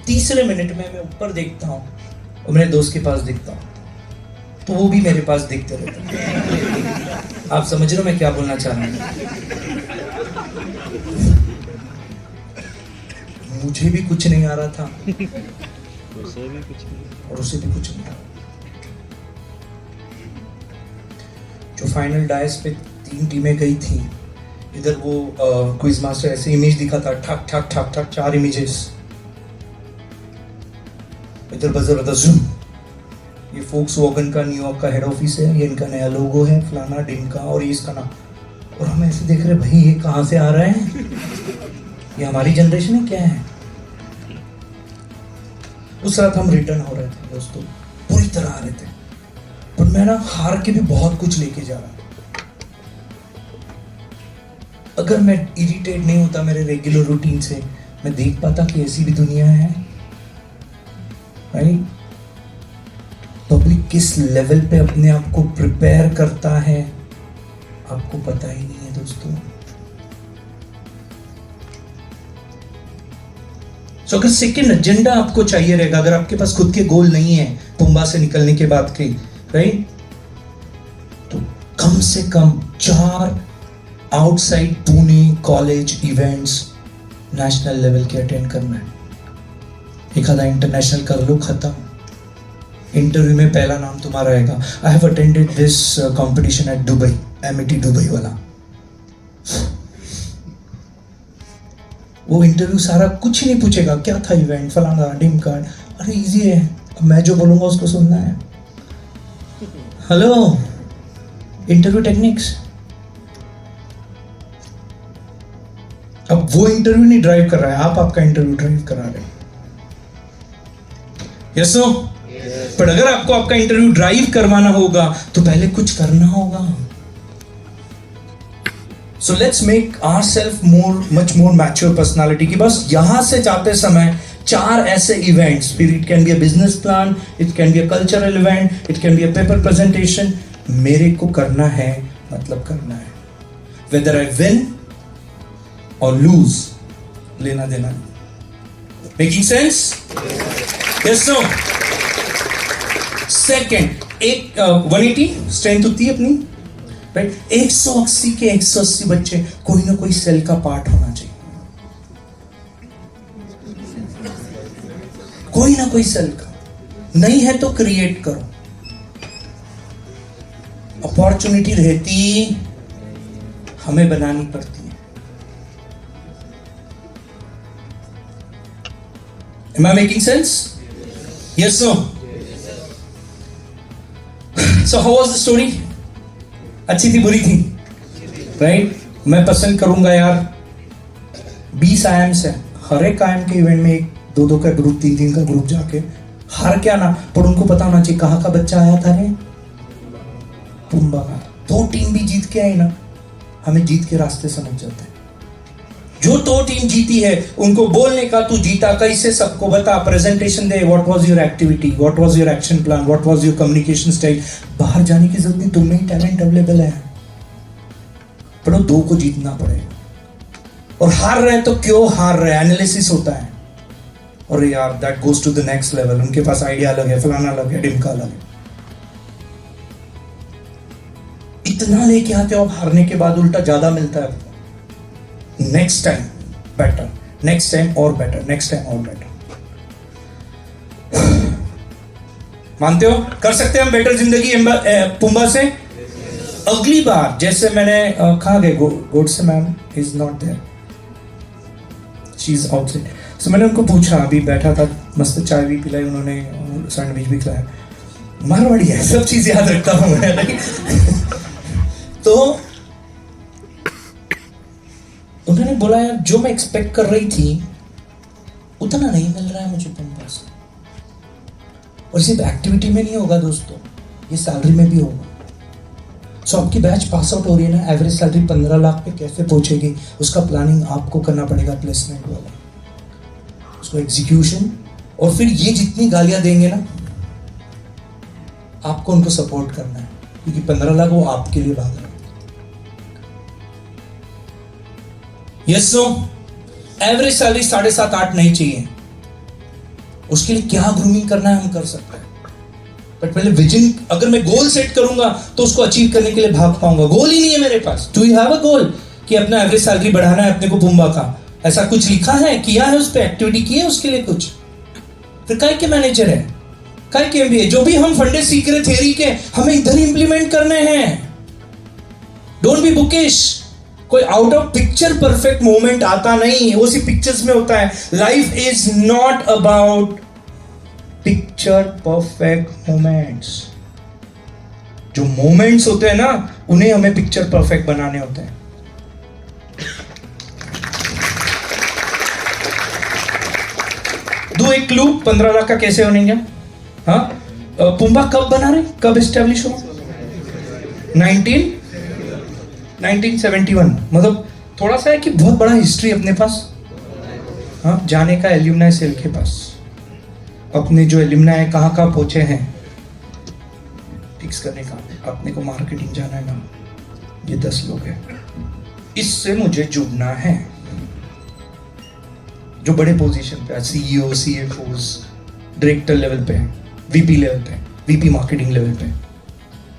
तीसरे मिनट में मैं ऊपर देखता हूं और मेरे दोस्त के पास देखता हूं, तो वो भी मेरे पास देखते रहते हैं. आप समझ रहे हो मैं क्या बोलना चाह रहा हूं? मुझे भी कुछ नहीं आ रहा था और उसे भी कुछ नहीं आ रहा. जो फाइनल डायस पे 3 टीमें गई थी, इधर वो क्विज मास्टर ऐसे इमेज दिखा था, ठक ठक ठक ठक 4 इमेजेस. इधर बजर बता जूम, ये फोक्सवैगन का न्यूयॉर्क का हेड ऑफिस है, ये इनका नया लोगो है, फलाना डिमका, और ये इसका नाम. और हम ऐसे देख रहे भाई ये कहाँ से आ रहा है, ये हमारी जनरेशन है क्या है? उस रात हम रिटर्न हो रहे थे दोस्तों, पूरी तरह आ रहे थे, पर मैं ना हार के भी बहुत कुछ लेके जा रहा. अगर मैं इरिटेट नहीं होता मेरे रेगुलर रूटीन से, मैं देख पाता कि ऐसी भी दुनिया है, राइट? पब्लिक किस लेवल पे अपने आप को प्रिपेयर करता है आपको पता ही नहीं है दोस्तों. सो अगर सेकेंड एजेंडा आपको चाहिए रहेगा, अगर आपके पास खुद के गोल नहीं है पुंबा से निकलने के बाद के, राइट, तो कम से कम 4 outside Pune college events national level के अटेंड करना है. एक आधा इंटरनेशनल कर लो, खत्म. इंटरव्यू में पहला नाम तुम्हारा रहेगा. I have attended this competition eight Dubai, Amity Dubai वाला. वो इंटरव्यू सारा कुछ ही नहीं पूछेगा, क्या था इवेंट, फलाना डिम कार्ड. अरे इजी है, मैं जो बोलूंगा उसको सुनना है. Hello, interview techniques. अब वो इंटरव्यू नहीं ड्राइव कर रहा है, आप आपका इंटरव्यू ड्राइव करा रहे हैं. Yes no? पर अगर आपको आपका इंटरव्यू ड्राइव करवाना होगा तो पहले कुछ करना होगा. So let's make ourselves much more mature personality. कि बस यहाँ से जाते समय 4 ऐसे events, it can be a business plan, it can be a cultural event, it can be a paper presentation, मेरे को करना है, मतलब करना है. Whether I win or lose, लेना देना. Making sense? Yes, no? Second, 180 strength होती है अपनी, राइट? 180 के 180 बच्चे, कोई ना कोई सेल का पार्ट होना चाहिए, कोई ना कोई सेल का. नहीं है तो क्रिएट करो. अपॉर्चुनिटी रहती, हमें बनानी पड़ती है. Am I making sense? Yes, no? So how was the story? अच्छी थी, बुरी थी, राइट? मैं पसंद करूंगा यार, 20 आयाम्स है, हर एक आयाम के इवेंट में 1-2 का ग्रुप, 3-3 का ग्रुप जाके हार के आना, पर उनको पता होना चाहिए कहाँ का बच्चा आया था रे, पुंबा का. 2 टीम भी जीत के आई ना, हमें जीत के रास्ते समझ जाते हैं. जो 2 टीम जीती है उनको बोलने का तू जीता कैसे सबको बता, presentation they, what was your activity, what was your action plan, what was your communication style. बाहर जाने की जरूरत नहीं, तुम में ही टैलेंट अवेलेबल है. पर 2 को जीतना पड़ेगा। और हार रहे हैं तो क्यों हार रहे हैं, एनालिसिस होता है। और यार that goes to the next level, उनके पास आइडिया अलग है, फलाना अलग है, डिमका अलग है। इतना लेके आते हो, अब हारने के बाद उल्टा ज्यादा मिलता है। Next time better, next time और बेटर, नेक्स्ट टाइम और बेटर। मानते हो कर सकते हैं हम बेटर जिंदगी पुम्बा से? अगली बार जैसे मैंने कहा गए Godse ma'am is not there, she is outside. So मैंने उनको पूछा, अभी बैठा था, मस्त चाय भी पिलाई उन्होंने, सैंडविच भी खिलाया। मारवाड़ी है, सब चीज याद रखता हूं मैं। तो उन्होंने बोला यार जो मैं एक्सपेक्ट कर रही थी उतना नहीं मिल रहा है मुझे पुम्बा से। और सिर्फ एक्टिविटी में नहीं होगा दोस्तों, ये सैलरी में भी होगा। सो आपकी बैच पास आउट हो रही है ना, एवरेज सैलरी 15 लाख पे कैसे पहुंचेगी, उसका प्लानिंग आपको करना पड़ेगा, प्लेसमेंट वाला, उसको एग्जीक्यूशन। और फिर ये जितनी गालियां देंगे ना, आपको उनको सपोर्ट करना है, क्योंकि 15 लाख वो आपके लिए भाग रहे हैं। यस सो एवरेज सैलरी 7.5-8 नहीं चाहिए। उसके लिए क्या ग्रूमिंग करना है हम कर सकते हैं, बट पहले विजन, अगर मैं गोल सेट करूंगा तो उसको अचीव करने के लिए भाग पाऊंगा। गोल ही नहीं है मेरे पास। डू यू हैव अ गोल कि अपना एवरेज सैलरी बढ़ाना है अपने को पुम्बा का? ऐसा कुछ लिखा है, किया है, उस पर एक्टिविटी की है उसके लिए कुछ? फिर काय के मैनेजर है, काय के एमबीए, जो भी हम फंडे सीख रहे थ्योरी के, हमें इधर इंप्लीमेंट करने हैं। Don't be bookish. कोई out of picture perfect moment आता नहीं, वो सिर्फ पिक्चर्स में होता है। Life is not about picture perfect moments. जो मोमेंट्स होते हैं ना, उन्हें हमें पिक्चर परफेक्ट बनाने होते हैं। दो एक क्लू 15 लाख का कैसे बनेगा? हाँ, पुम्बा कब बना रहे, कब एस्टेब्लिश हुआ? 1971। मतलब थोड़ा सा है कि बहुत बड़ा हिस्ट्री अपने पास। हाँ, जाने का एल्यूमनाई सेल के पास, अपने जो एल्यूमनाई कहाँ पहुंचे हैं फिक्स करने का। अपने को मार्केटिंग जाना है ना, ये 10 लोग हैं, इससे मुझे जुड़ना है। जो बड़े पोजीशन पे, सीईओ, सीएफओस, डायरेक्टर लेवल पे, वीपी लेवल पे, वीपी मार्केटिंग लेवल पे,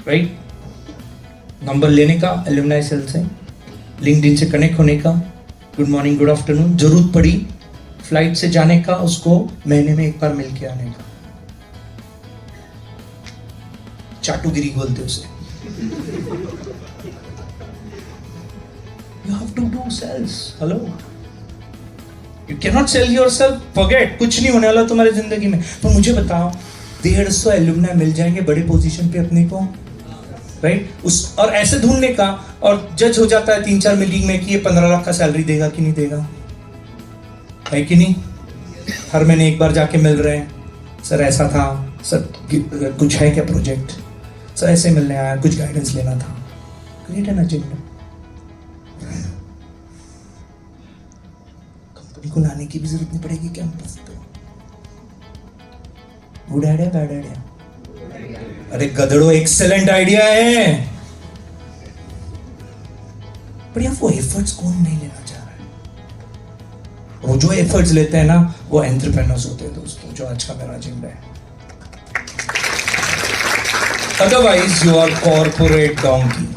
राइट? नंबर लेने का एल्यूमनाई सेल से, लिंक्डइन से कनेक्ट होने का, गुड मॉर्निंग, गुड आफ्टरनून, जरूरत पड़ी फ्लाइट से जाने का, उसको महीने में एक बार मिल के आने का। चाटुगिरी बोलते उसे। You have to do sales. Hello. You cannot sell yourself. Forget. कुछ नहीं होने वाला तुम्हारी जिंदगी में। पर मुझे बताओ, 150 एल्यूमनाई मिल जाएंगे बड़े पोजीशन पे अपने को, राइट? उस और ऐसे ढूंढने का, और जज हो जाता है 3-4 मीटिंग में कि ये 15 लाख का सैलरी देगा कि नहीं देगा, है कि नहीं? हर महीने एक बार जाके मिल रहे हैं, सर ऐसा था, सर कुछ है क्या प्रोजेक्ट, सर ऐसे मिलने आया, कुछ गाइडेंस लेना था। Create an agenda. कंपनी को लाने की भी जरूरत नहीं पड़ेगी कैंपस पे। Good idea, bad idea? अरे गधड़ो, एक्सेलेंट आइडिया है, बढ़िया। वो एफर्ट्स कौन नहीं लेना चाह रहा है? वो जो एफर्ट्स लेते हैं ना, वो एंटरप्रेन्योर्स होते हैं दोस्तों, जो आज का मेरा एजेंडा है। Otherwise you are corporate donkey.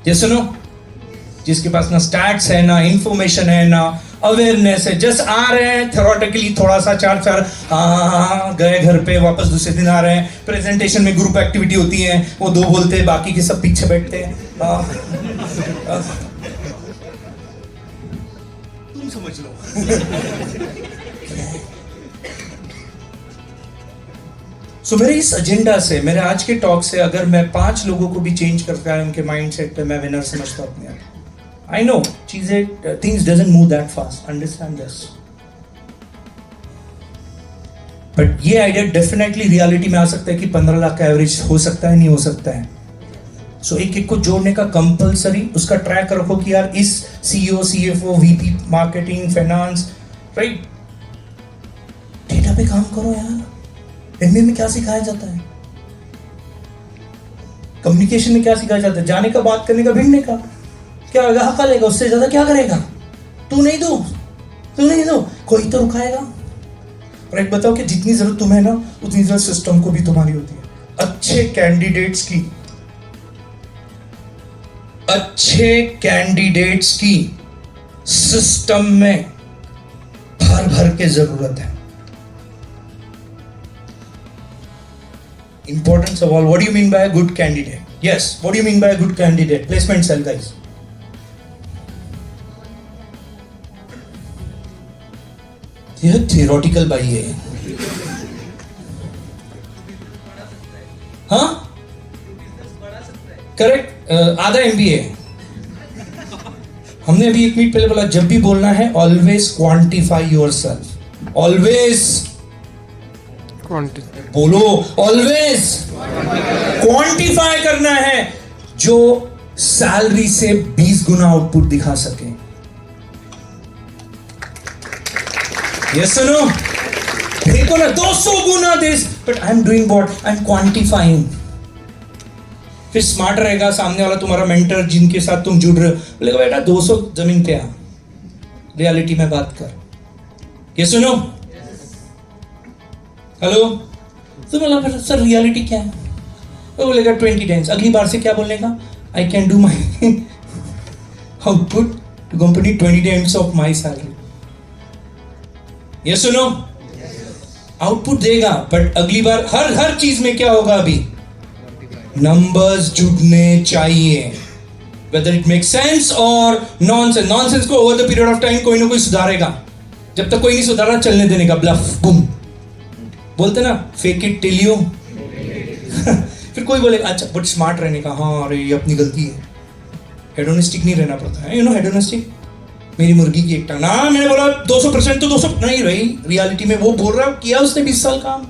ये सुनो, जिसके पास ना स्टैट्स है, ना इंफॉर्मेशन है, ना अवेयरनेस है, जस्ट आ रहे हैं थ्योरेटिकली, थोड़ा सा 4 गए घर पे, वापस दूसरे दिन आ रहे हैं। प्रेजेंटेशन में ग्रुप एक्टिविटी होती है, वो 2 बोलते हैं, बाकी के सब पीछे बैठते हैं। तुम समझ लो। सो मेरे इस एजेंडा से, मेरे आज के टॉक से, अगर मैं 5 लोगों को भी चेंज करता है उनके माइंडसेट पे, मैं विनर समझता हूं अपने आप। I know चीजें, things doesn't move that fast, understand this, but ये आइडिया डेफिनेटली रियलिटी में आ सकता है कि 15 लाख का एवरेज हो सकता है, नहीं हो सकता है। सो एक को जोड़ने का कंपलसरी, उसका ट्रैक रखो कि यार इस CEO, CFO, VP marketing, finance, right, data पे काम करो यार। एमबीए में क्या सिखाया जाता है? कम्युनिकेशन में क्या सिखाया जाता है? जाने का, बात करने का, भिड़ने का। क्या होगा? हका लेगा, उससे ज्यादा क्या करेगा? तू नहीं दो, कोई तो रुकाएगा। और एक बताओ कि जितनी जरूरत तुम्हें ना, उतनी जरूरत सिस्टम को भी तुम्हारी होती है। अच्छे कैंडिडेट्स की सिस्टम में भर के जरूरत है। Importance of all. What do you mean by a good candidate? Yes, what do you mean by a good candidate? Placement cell, guys. यह theoretical बाई है। हाँ, करेक्ट। आधा MBA। हमने अभी 1 मिनट पहले बोला, जब भी बोलना है ऑलवेज क्वांटिफाई योरसेल्फ। ऑलवेज बोलो, ऑलवेज क्वांटिफाई करना है, जो सैलरी से 20 गुना आउटपुट दिखा सके। Yes no? देखो ना, 200 गुना this, but I am doing what? I am quantifying. फिर स्मार्ट रहेगा सामने वाला तुम्हारा मेंटर, जिनके साथ तुम जुड़ रहे हो, बोलेगा बेटा 200 जमीन पे आ, रियलिटी में बात कर। ये सुनो, हेलो, तो बोला सर रियलिटी क्या है? वो बोलेगा 20 टाइम्स। अगली बार से क्या बोलने का? I can do my output to company 20 times of my salary. ये सुनो, आउटपुट देगा, बट अगली बार हर चीज में क्या होगा? अभी नंबर्स जुड़ने चाहिए, वेदर इट मेक सेंस और नॉनसेंस। नॉनसेंस को over the period of time कोई ना कोई सुधारेगा। जब तक कोई नहीं सुधारा, चलने देने का, ब्लफ, बुम, बोलते ना, फेक इट टिल यू। फिर कोई बोलेगा अच्छा, बट स्मार्ट रहने का। हाँ, अरे ये अपनी गलती है। हेडोनिस्टिक नहीं रहना पड़ता है, यू नो, हेडोनिस्टिक। मेरी मुर्गी की एक टांग ना, मैंने बोला 200% तो 200 नहीं रही, रियलिटी में वो बोल रहा है, किया उसने 20 साल काम।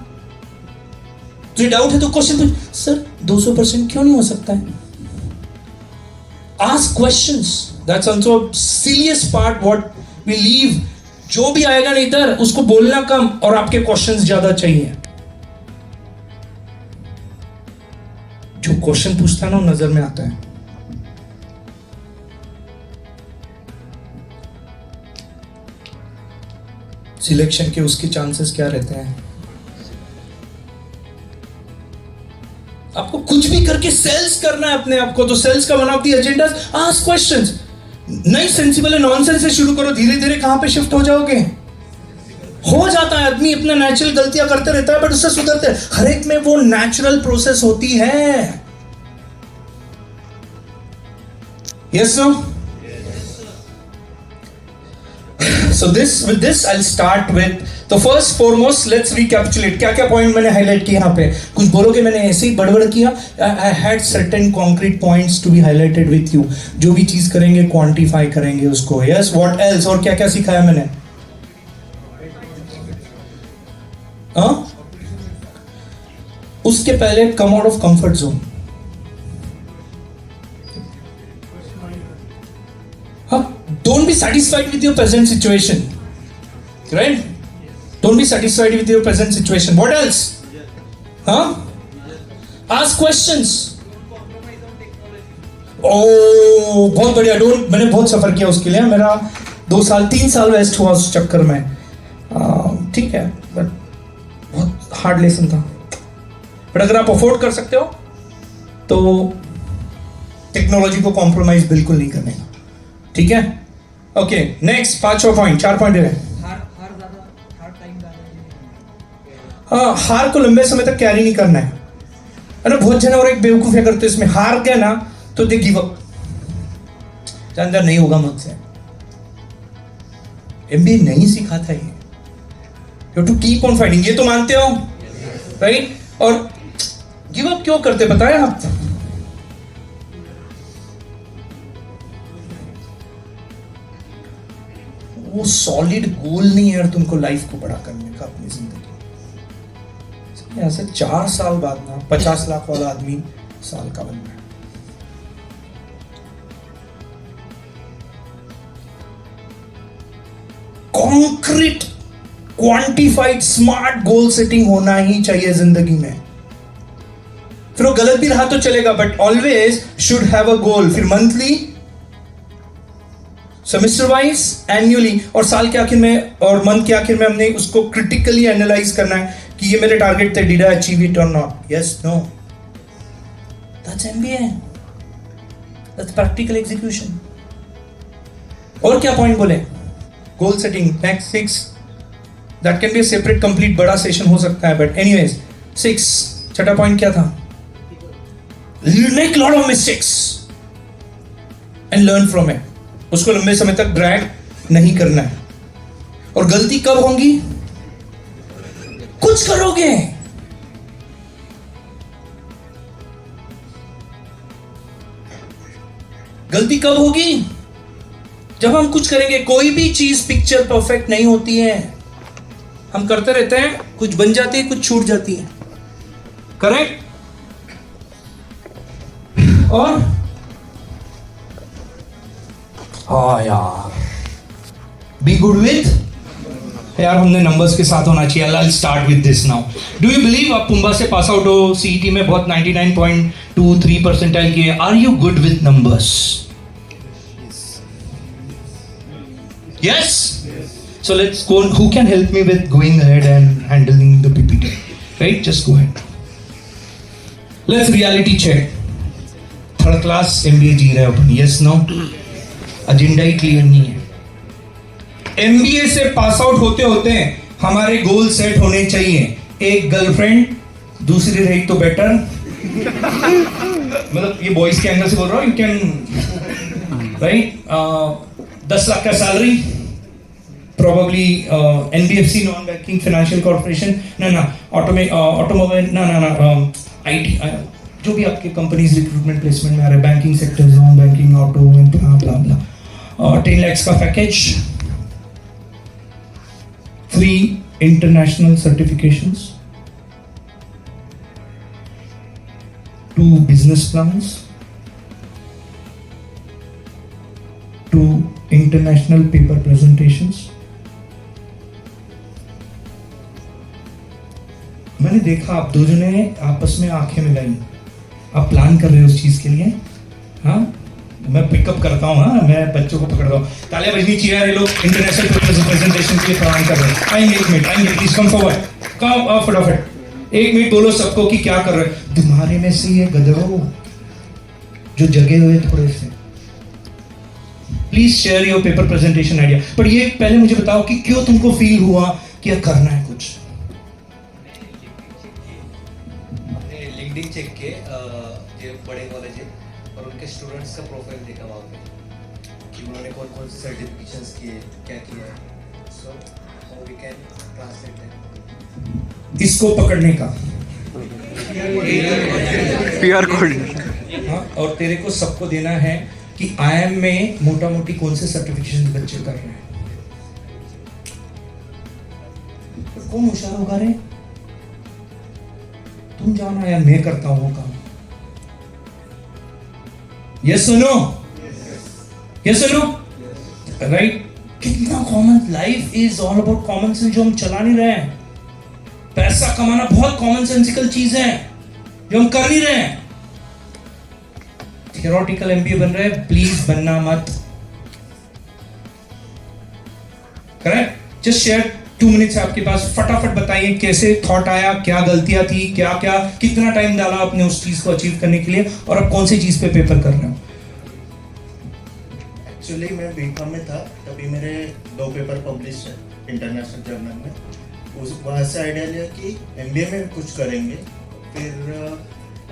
तुझे डाउट है तो क्वेश्चन पूछ, सर 200% क्यों नहीं हो सकता है? Ask questions, that's also serious part what we leave. जो भी आएगा ना इधर, उसको बोलना कम और आपके क्वेश्चंस ज्यादा चाहिए। जो क्वेश्चन पूछता है ना, नजर में आता है। सिलेक्शन के उसके चांसेस क्या रहते हैं? आपको कुछ भी करके सेल्स करना है अपने आप को, तो सेल्स का one of the agenda, ask questions. नहीं सेंसिबल है, नॉनसेंस से शुरू करो, धीरे धीरे कहां पे शिफ्ट हो जाओगे? हो जाता है, आदमी अपना नेचुरल गलतियां करते रहता है, बट उससे सुधरते हैं। हर एक में वो नेचुरल प्रोसेस होती है। Yes sir? So with this I'll start with the first foremost, let's recapitulate क्या पॉइंट मैंने हाईलाइट किया यहाँ पे। कुछ बोलोगे मैंने ऐसे ही बड़बड़ किया? I had certain concrete points to be highlighted with you। जो भी चीज करेंगे क्वांटिफाई करेंगे उसको। Yes, what else? और क्या सिखाया मैंने? हाँ, उसके पहले come out of comfort zone. Don't be satisfied with your present situation, right? Don't be satisfied with your present situation. What else? Huh? Ask questions. Oh, बहुत बढ़िया। मैंने बहुत सफर किया उसके लिए। मेरा 2-3 साल वेस्ट हुआ उस चक्कर में। ठीक है, बट बहुत हार्ड लेसन था। बट अगर आप अफोर्ड कर सकते हो तो टेक्नोलॉजी को कॉम्प्रोमाइज बिल्कुल नहीं करने का। ठीक है? ओके, नेक्स्ट 5वां पॉइंट, 4 पॉइंट है। हाँ, हार को लंबे समय तक कैरी नहीं करना है ना। बहुत जन और एक बेवकूफ है करते, इसमें हार गया ना तो दे गिव अप, जानता नहीं होगा मुझसे। एमबीए नहीं सिखाता ये, you have to keep on fighting. ये तो मानते हो, राइट? और गिव अप क्यों करते बताएं आप? वो सॉलिड गोल नहीं है यार तुमको लाइफ को बड़ा करने का अपनी जिंदगी। ऐसे 4 साल बाद ना 50 लाख वाला आदमी साल का बन गया। Concrete, quantified, smart goal setting होना ही चाहिए जिंदगी में। फिर वो गलत भी रहा तो चलेगा, but always should have a goal. फिर मंथली, सेमेस्टर वाइज, एनुअली, और साल के आखिर में और मंथ के आखिर में हमने उसको क्रिटिकली एनालाइज करना है कि ये मेरे टारगेट थे, डिड आई अचीव इट और not, yes, no. That's MBA, that's practical execution. और क्या पॉइंट बोले? Goal setting, next 6, that can be a separate complete बड़ा सेशन हो सकता है, बट एनीवेज 6, छठा पॉइंट क्या था? Make lot of mistakes and learn from it. उसको लंबे समय तक ड्रैग नहीं करना है। और गलती कब होगी? कुछ करोगे, गलती कब होगी? जब हम कुछ करेंगे। कोई भी चीज पिक्चर परफेक्ट नहीं होती है, हम करते रहते हैं, कुछ बन जाती है, कुछ छूट जाती है, करेक्ट? और हाँ यार, बी गुड विथ, यार हमने नंबर्स के साथ होना चाहिए। I'll start with this now. Do you believe आप पुंबा से पास आउट हो, सीईटी में बहुत 99.23 परसेंटाइल किए? Are you good with numbers? Yes? So let's go. Who can help me with going ahead and handling the PPT? Right? Just go ahead. Let's reality check. Third class MBA जी रहे हो अपन, yes no? Agenda ही clear नहीं है। MBA से pass out होते होते हमारे गोल सेट होने चाहिए। एक गर्लफ्रेंड, दूसरी रही तो बेटर। मतलब ये बॉयज के एंगल से बोल रहा हूँ, यू कैन राइट। 10 लाख का salary, probably NBFC, non banking financial corporation, ना ऑटोमोबाइल, ना IT, जो भी आपके कंपनीज रिक्रूटमेंट प्लेसमेंट में आ रहे हैं, banking sector, non banking, auto, blah blah, 10 lakhs का package, 3 international certifications, 2 business plans, 2 international paper presentations. मैंने देखा आप दो जने आपस में आंखें मिलाई, आप प्लान कर रहे हो उस चीज के लिए। हाँ, मैं पिकअप करता हूँ, हाँ, मैं बच्चों को पकड़ता हूँ। तालियां बजनी चाहिए यार, ये लोग इंटरनेशनल प्रेजेंटेशन के लिए प्लान कर रहे हैं। आएंगे, एक मिनट, प्लीज कम फॉरवर्ड, कम फटाफट 1 मिनट बोलो सबको कि क्या कर रहे हैं। तुम्हारे में से ये गधरों जो जगे हुए थोड़े से, please share your paper presentation idea. पर ये पहले मुझे बताओ कि क्यों तुमको फील हुआ कि यह करना है कुछ? लिंक्डइन चेक के जो बड़े कॉलेज है और उनके स्टूडेंट्स का प्रोफाइल देखा वहाँ पे कि उन्होंने कौन कौन से सर्टिफिकेशंस किए, क्या किया है। So how we can translate that. इसको पकड़ने का पीआर कोड। हाँ, और तेरे को सबको देना है कि IIM में मोटा मोटी कौन से सर्टिफिकेशन बच्चे कर रहे हैं। तो कौन होशियार होगा रे? तुम जाना यार, मैं करता हूं वो काम। यस और नो? यस और नो? राइट? कितना common, life is all about common sense जो हम चला नहीं रहे हैं। पैसा कमाना बहुत कॉमन सेंसिकल चीज है जो हम कर नहीं रहे हैं। थियोरेटिकल एमबीए बन रहे हैं, प्लीज बनना मत। करेक्ट? जस्ट शेयर 2 मिनट्स आपके पास, फटाफट बताइए कैसे थॉट आया, क्या गलतियां थी, क्या क्या, कितना टाइम डाला आपने उस चीज को अचीव करने के लिए, और अब कौन सी चीज पे पेपर कर रहे हो। एक्चुअली मैं बीकॉम में था, तभी मेरे 2 पेपर पब्लिश है इंटरनेशनल जर्नल में। उस वहाँ से आइडिया लिया कि एमबीए में कुछ करेंगे। फिर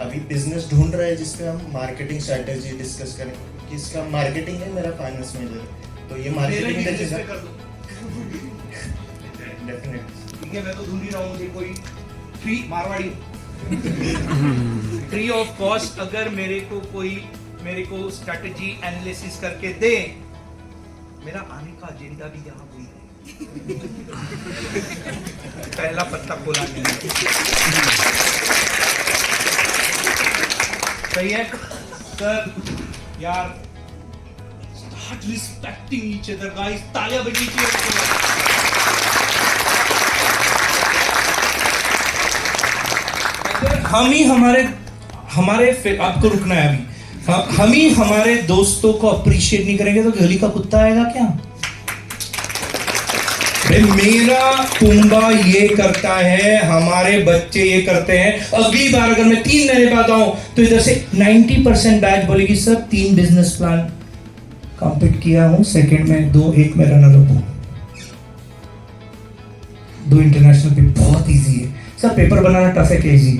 अभी बिजनेस ढूंढ रहे हैं जिसपे हम मार्केटिंग स्ट्रैटेजी डिस्कस करें। किसका मार्केटिंग है, मेरा फाइनेंस मेजर, तो ये मार्केटिंग देखेगा डेफिनेटली। ठीक है, मैं तो ढूंढ ही रहा हूँ मुझे कोई free Marwari free of cost अगर मेरे को स्ट्रैटेजी एनालिसिस करके दे। मेरा आने का एजेंडा भी यहाँ हुई है। पहला पत्ता खोला नहीं। सही है सर यार, start respecting each other guys. तालियां बजनी चाहिए। हम ही हमारे आपको रुकना है अभी। हम ही हमारे दोस्तों को अप्रिशिएट नहीं करेंगे तो गली का कुत्ता आएगा क्या? मेरा पुम्बा ये करता है, हमारे बच्चे ये करते हैं। अगली बार अगर मैं 3 महीने बाद आऊं तो इधर से 90% बैच बोलेगी सर 3 बिजनेस प्लान कंप्लीट किया हूं, सेकंड में 1 में रनर अप हूं, 2 इंटरनेशनल पेपर। बहुत इजी है सर, पेपर बनाना टफ है क्या? इजी,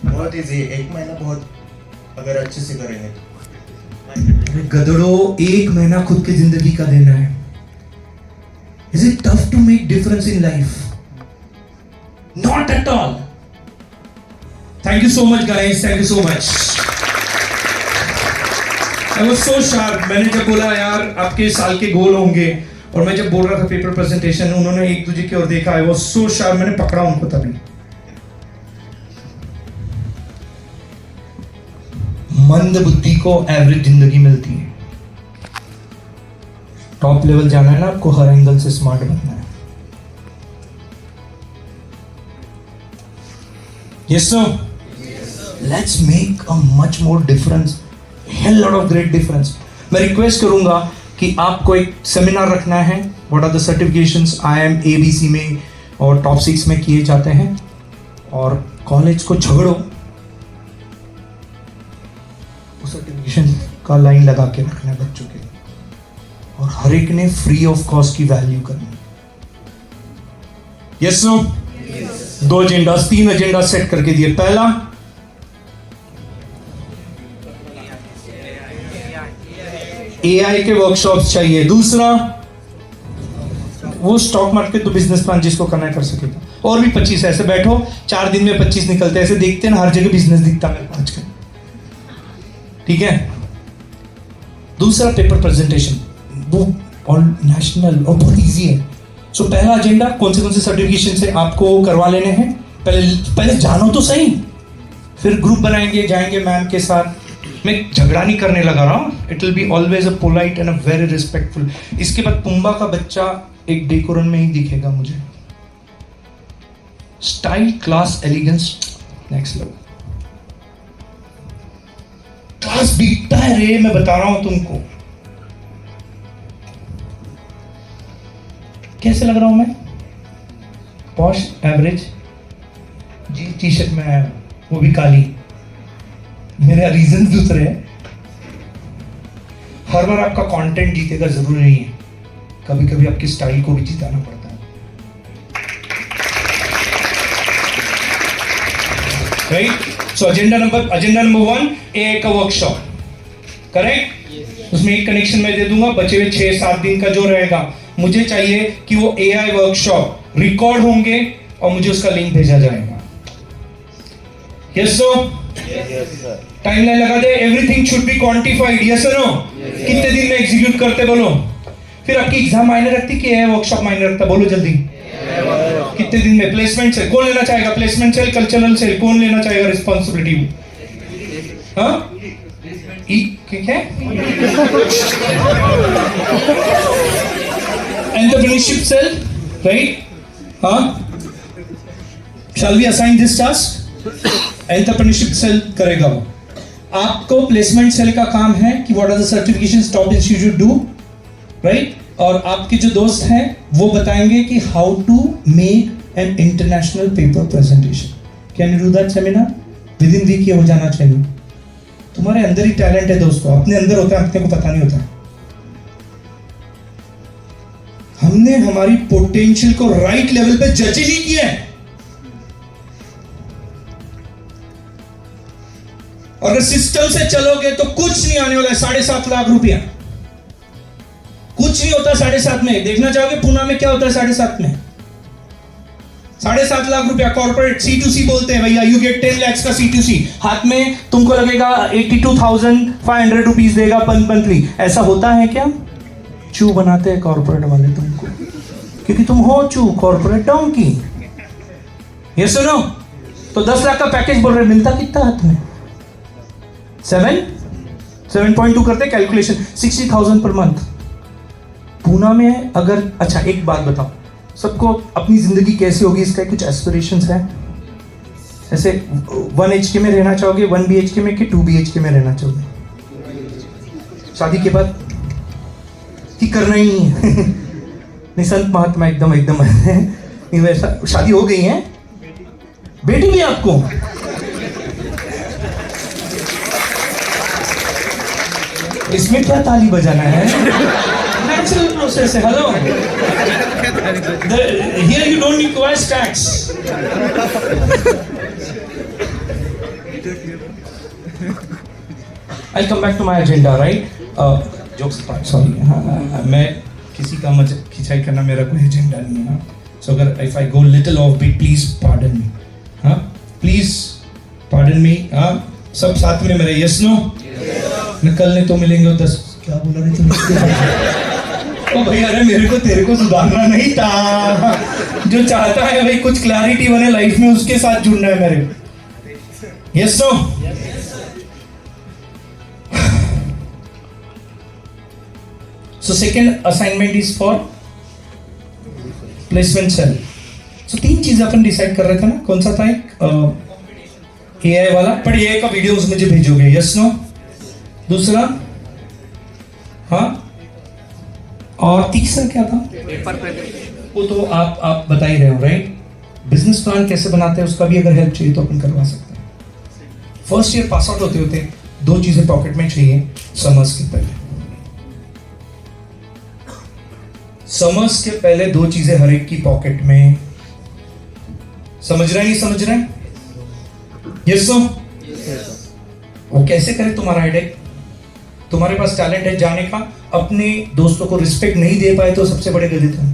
बहुत इजी है। 1 महीना बहुत, अगर अच्छे से करेंगे तो। गधड़ो 1 महीना खुद की जिंदगी का देना है। Is it tough to make difference in life? Not at all. Thank you so much guys, thank you so much. I was so sharp. मैंने जब बोला यार आपके साल के गोल होंगे, और मैं जब बोल रहा था पेपर प्रेजेंटेशन, उन्होंने एक दूसरे की ओर देखा। I was so sharp, मैंने पकड़ा उनको तभी। मंद बुद्धि को एवरेज जिंदगी मिलती है। टॉप लेवल जाना है ना आपको, हर एंगल से स्मार्ट बनना है। Yes sir? Let's make a much more difference, hell lot of great difference. मैं रिक्वेस्ट करूंगा कि आपको एक सेमिनार रखना है, what are the certifications IIM ABC में और टॉप 6 में किए जाते हैं, और कॉलेज को झगड़ो, उस सर्टिफिकेशन का लाइन लगा के रखना है बच्चों के, और हर एक ने फ्री ऑफ कॉस्ट की वैल्यू करनी। Yes no? 2 agenda, 3 agenda set करके दिए। पहला, AI के वर्कशॉप्स चाहिए। दूसरा, वो स्टॉक मार्केट तो बिजनेस प्लान जिसको करना है कर सकेगा। और भी 25 ऐसे बैठो, 4 दिन में 25 निकलते हैं। ऐसे देखते हैं ना, हर जगह बिजनेस दिखता है मेरे को आजकल। ठीक है। दूसरा, पेपर प्रेजेंटेशन, वो ऑल नेशनल और बहुत इजी है। सो पहला एजेंडा, कौन से सर्टिफिकेशन से आपको करवा लेने हैं, पहले जानो तो सही, फिर ग्रुप बनाएंगे, जाएंगे मैम के साथ। मैं झगड़ा नहीं करने लगा रहा हूँ, it will be always a polite and a very respectful. इसके बाद पुम्बा का बच्चा एक डेकोरन में ही दिखेगा मुझे। Style, class, elegance next level. Class बिकता है रे, मैं बता रहा हूं तुमको। कैसे लग रहा हूं मैं? पॉश, एवरेज जी, टी शर्ट में आया, वो भी काली। मेरे रीजन दूसरे हैं। हर बार आपका कंटेंट जीतेगा जरूरी नहीं है, कभी कभी आपकी स्टाइल को भी जिताना पड़ता है। राइट? सो एजेंडा नंबर 1, AI का वर्कशॉप, करेक्ट? उसमें एक कनेक्शन मैं दे दूंगा, बचे हुए 6-7 दिन का जो रहेगा, मुझे चाहिए कि वो AI वर्कशॉप रिकॉर्ड होंगे और मुझे उसका लिंक भेजा जाएगा। Yes sir? टाइमलाइन लगा दे, everything should be quantified. Yes sir? No? कितने दिन में एग्जीक्यूट करते बोलो। फिर आपकी एग्जाम मायने रखती कि AI वर्कशॉप मायने रखता, बोलो जल्दी। कितने दिन में? प्लेसमेंट सेल कौन लेना चाहेगा? प्लेसमेंट सेल, कल्चरल सेल कौन लेना चाहेगा रिस्पॉन्सिबिलिटी? हाँ, ठीक है। Entrepreneurship cell, right? हाँ, shall we assign this task? Entrepreneurship cell करेगा वो। आपको प्लेसमेंट सेल का काम है कि what are the certifications top institute do, right? और आपके जो दोस्त हैं वो बताएंगे कि how to make an international paper presentation. Can you do that seminar? Within week ये हो जाना चाहिए। तुम्हारे अंदर ही टैलेंट है दोस्तों, अपने अंदर होता है, अपने को पता नहीं होता। हमने हमारी पोटेंशियल को राइट लेवल पे जज ही नहीं किया है। अगर सिस्टम से चलोगे तो कुछ नहीं आने वाला है। 7.5 लाख रुपया कुछ नहीं होता 7.5 में। देखना चाहोगे पूना में क्या होता है 7.5 में? 7.5 लाख रुपया कॉर्पोरेट C2C बोलते हैं भैया। यू गेट 10 lakhs का C2C, हाथ में तुमको लगेगा 82,500 रुपीज देगा मंथली। ऐसा होता है क्या? चू बनाते हैं कॉर्पोरेट वाले तुमको, क्योंकि तुम हो चू, कॉर्पोरेटों की। ये सुनो, तो 10 लाख का पैकेज बोल रहे, मिलता कितना हाथ में? 7.2 करते कैलकुलेशन, 60,000 पर मंथ। पूना में अगर, अच्छा एक बात बताओ, सबको अपनी जिंदगी कैसी होगी इसका कुछ एस्पिरेशंस है? ऐसे 1 HK में रहना चाहोगे, 1 BHK में कि 2 BHK में रहना चाहोगे शादी के बाद? कि करना ही नहीं है? नहीं, संत महात्मा एकदम नहीं, वैसा शादी हो गई है, बेटी भी आपको? इसमें क्या ताली बजाना है? नेचुरल प्रोसेस है। Hello, here you don't require tax. I'll come back to my agenda, right? Jokes apart, sorry. मैं किसी का मजाक खिंचाई करना मेरा कोई एजेंडा नहीं है। So अगर if I go little off beat, please pardon me. हाँ, please pardon me. हाँ, सब साथ में मेरे yes no? निकलने तो मिलेंगे 10। क्या बोला रही थी? ओ भैया, अरे मेरे को तेरे को सुधारना नहीं था। जो चाहता है भाई कुछ क्लैरिटी बने लाइफ में, उसके साथ जुड़ना है मेरे। yes no? So second assignment is for placement cell. So 3 चीजें अपन डिसाइड कर रहे थे ना, कौन सा था? एक AI वाला, पर AI का वीडियोस मुझे भेजोगे, यस नो? दूसरा, हाँ, और तीसरा क्या था? वो तो आप बता ही रहे हो, राइट? बिजनेस प्लान कैसे बनाते हैं उसका भी अगर हेल्प चाहिए तो अपन करवा सकते हैं। फर्स्ट ईयर पास आउट होते होते 2 चीजें पॉकेट में चाहिए समर्स के पहले। समर्स के पहले 2 चीजें हर एक की पॉकेट में। समझ रहे हैं, नहीं समझ रहे हैं? Yes no? वो कैसे करे तुम्हारा हेडेक? तुम्हारे पास टैलेंट है जाने का, अपने दोस्तों को रिस्पेक्ट नहीं दे पाए तो सबसे बड़े गधे तुम।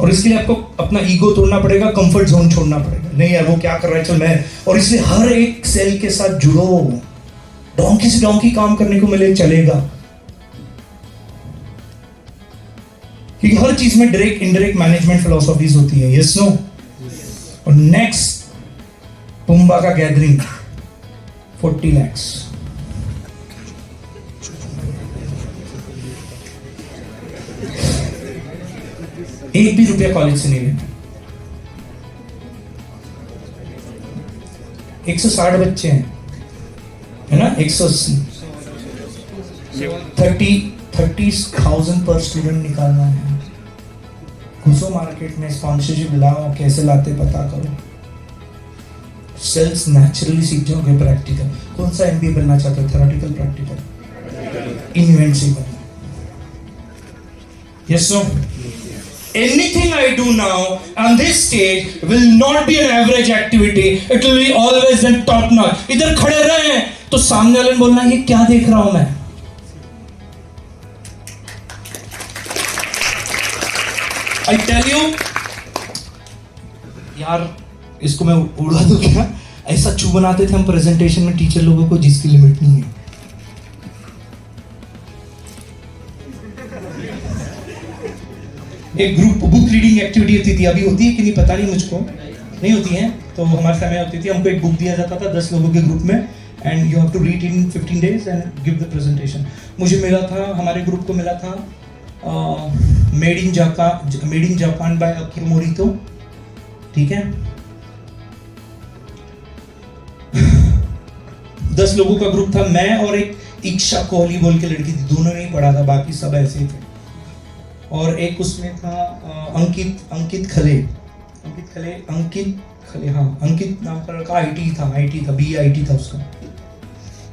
और इसके लिए आपको अपना ईगो तोड़ना पड़ेगा, कंफर्ट जोन छोड़ना पड़ेगा। नहीं यार वो क्या कर रहा है, चल मैं। और इसलिए हर एक सेल के साथ जुड़ो, डोंकी से डोंकी काम करने को मिले चलेगा, क्योंकि हर चीज में डायरेक्ट इनडायरेक्ट मैनेजमेंट फिलॉसफीज होती है। Yes no? और नेक्स्ट पुम्बा का गैदरिंग 40 lakhs। एक भी रुपया कॉलेज से नहीं लेना। 160 बच्चे हैं, है ना? 180 30,000 पर स्टूडेंट निकालना है। घुसो मार्केट में, स्पॉन्सरशिप लाओ, कैसे लाते पता करो। सेल्स नेचुरली सीख जाओगे। प्रैक्टिकल कौन सा एमबीए बनना चाहते हो? Theoretical, practical? इन्वेंट्री बनना। Yes no? Anything I do now on this stage will not be an average activity. It will be always and top notch. इधर खड़े रहे तो सामने वाले बोलना ये क्या देख रहा हूं मैं। I tell you, यार इसको मैं उड़ा दूं क्या? ऐसा चू बनाते थे हम प्रेजेंटेशन में टीचर लोगों को जिसकी लिमिट नहीं है। एक ग्रुप बुक रीडिंग एक्टिविटी होती थी, अभी होती है कि नहीं पता नहीं मुझको, नहीं होती है तो हमारे समय होती थी। हमको एक बुक दिया जाता था 10 लोगों के ग्रुप में, and you have to read in 15 days and give the presentation. मुझे मिला था, हमारे ग्रुप को मिला था made in Japan by Akio Morita. ठीक है, 10 लोगों का ग्रुप था। मैं और एक इक्षा कोहली बोल के लड़की थी, दोनों ने ही पढ़ा था, बाकी सब ऐसे ही थे। और एक उसमें था अंकित खले, हाँ, अंकित नाम का लड़का। आईटी था, BIT था उसका।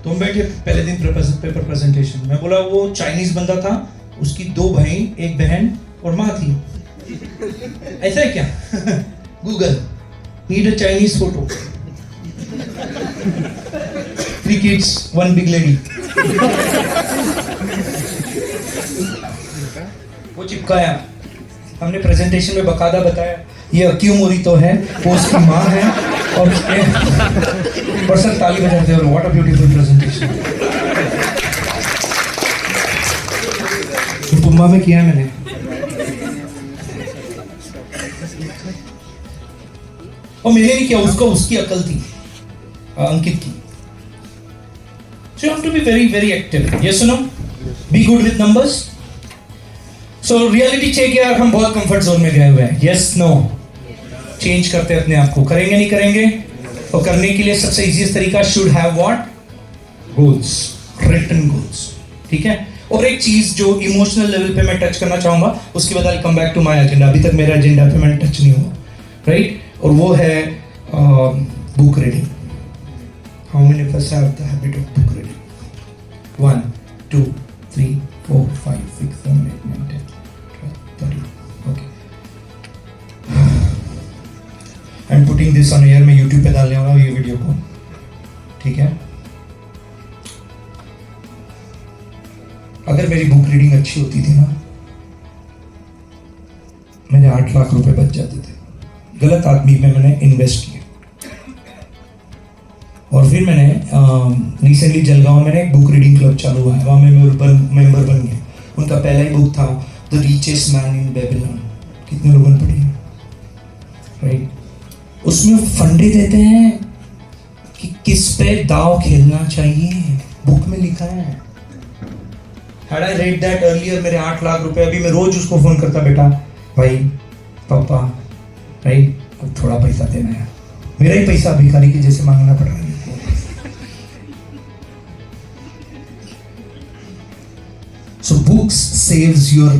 तो हम बैठे पहले दिन पेपर प्रेजेंटेशन। मैं बोला वो चाइनीज बंदा था, उसकी 2 भाई, 1 बहन और माँ थी। ऐसा है क्या? Google need a Chinese photo, 3 kids 1 big lady। वो चिपकाया। हमने प्रेजेंटेशन में बकायदा बताया ये अकिरो मोरितो है, वो उसकी माँ है, और पर्सन ताली बजाते हैं। What a beautiful presentation. पुम्बा में किया मैंने। और मैंने नहीं किया, उसको उसकी अकल थी, अंकित की। So you have to be very very active. Yes or no? Be good with numbers. So reality check यार, हम बहुत कंफर्ट जोन में गए हुए हैं। Yes no? चेंज करते हैं अपने आप को, करेंगे नहीं करेंगे? और करने के लिए सबसे इजीएस्ट तरीका, should have what? Goals, written goals, ठीक है? और एक चीज जो इमोशनल लेवल पे मैं टच करना चाहूंगा, उसके बाद I come back to my agenda. अभी तक मेरा एजेंडा पे मैंने टच नहीं हुआ, राइट? और वो है book reading. How many of us have the habit of book reading? 1 2 3 4 5 6 7 8 9 10 12 13। Okay, I am putting this on air. मैं YouTube पे डालने वाला हूँ ये वीडियो को, ठीक है? अगर मेरी बुक रीडिंग अच्छी होती थी ना, मेरे 8 लाख रुपए बच जाते थे। गलत आदमी में मैंने इन्वेस्ट किया। और फिर मैंने रिसेंटली जलगांव में एक बुक रीडिंग क्लब चालू हुआ है, वहाँ मैं मेंबर बन गया। उनका पहला ही बुक था the richest man in Babylon. कितने लोगों ने पढ़ी है, राइट? उसमें फंडे देते हैं कि किस पे दाव खेलना चाहिए, बुक में लिखा है। Had I read that earlier, मेरे 8 लाख रुपए, अभी मैं रोज उसको फोन करता, बेटा, भाई, पापा, राइट, अब थोड़ा पैसा देना है। मेरा ही पैसा भिखारी के जैसे मांगना पड़ रहा है। So books saves your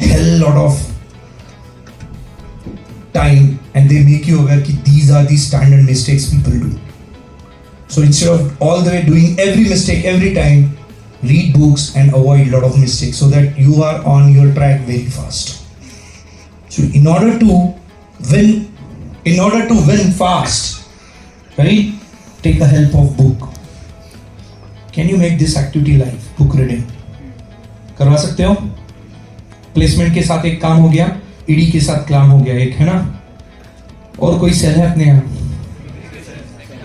hell lot of time and they make you aware that these are the standard mistakes people do. So instead of all the way doing every mistake every time, read books and avoid a lot of mistakes so that you are on your track very fast. So in order to win fast, right, take the help of book. Can you make this activity live? Book reading करवा सकते हो? Placement के साथ एक काम हो गया, ED के साथ काम हो गया एक, है ना? और कोई सेल है अपने यहाँ?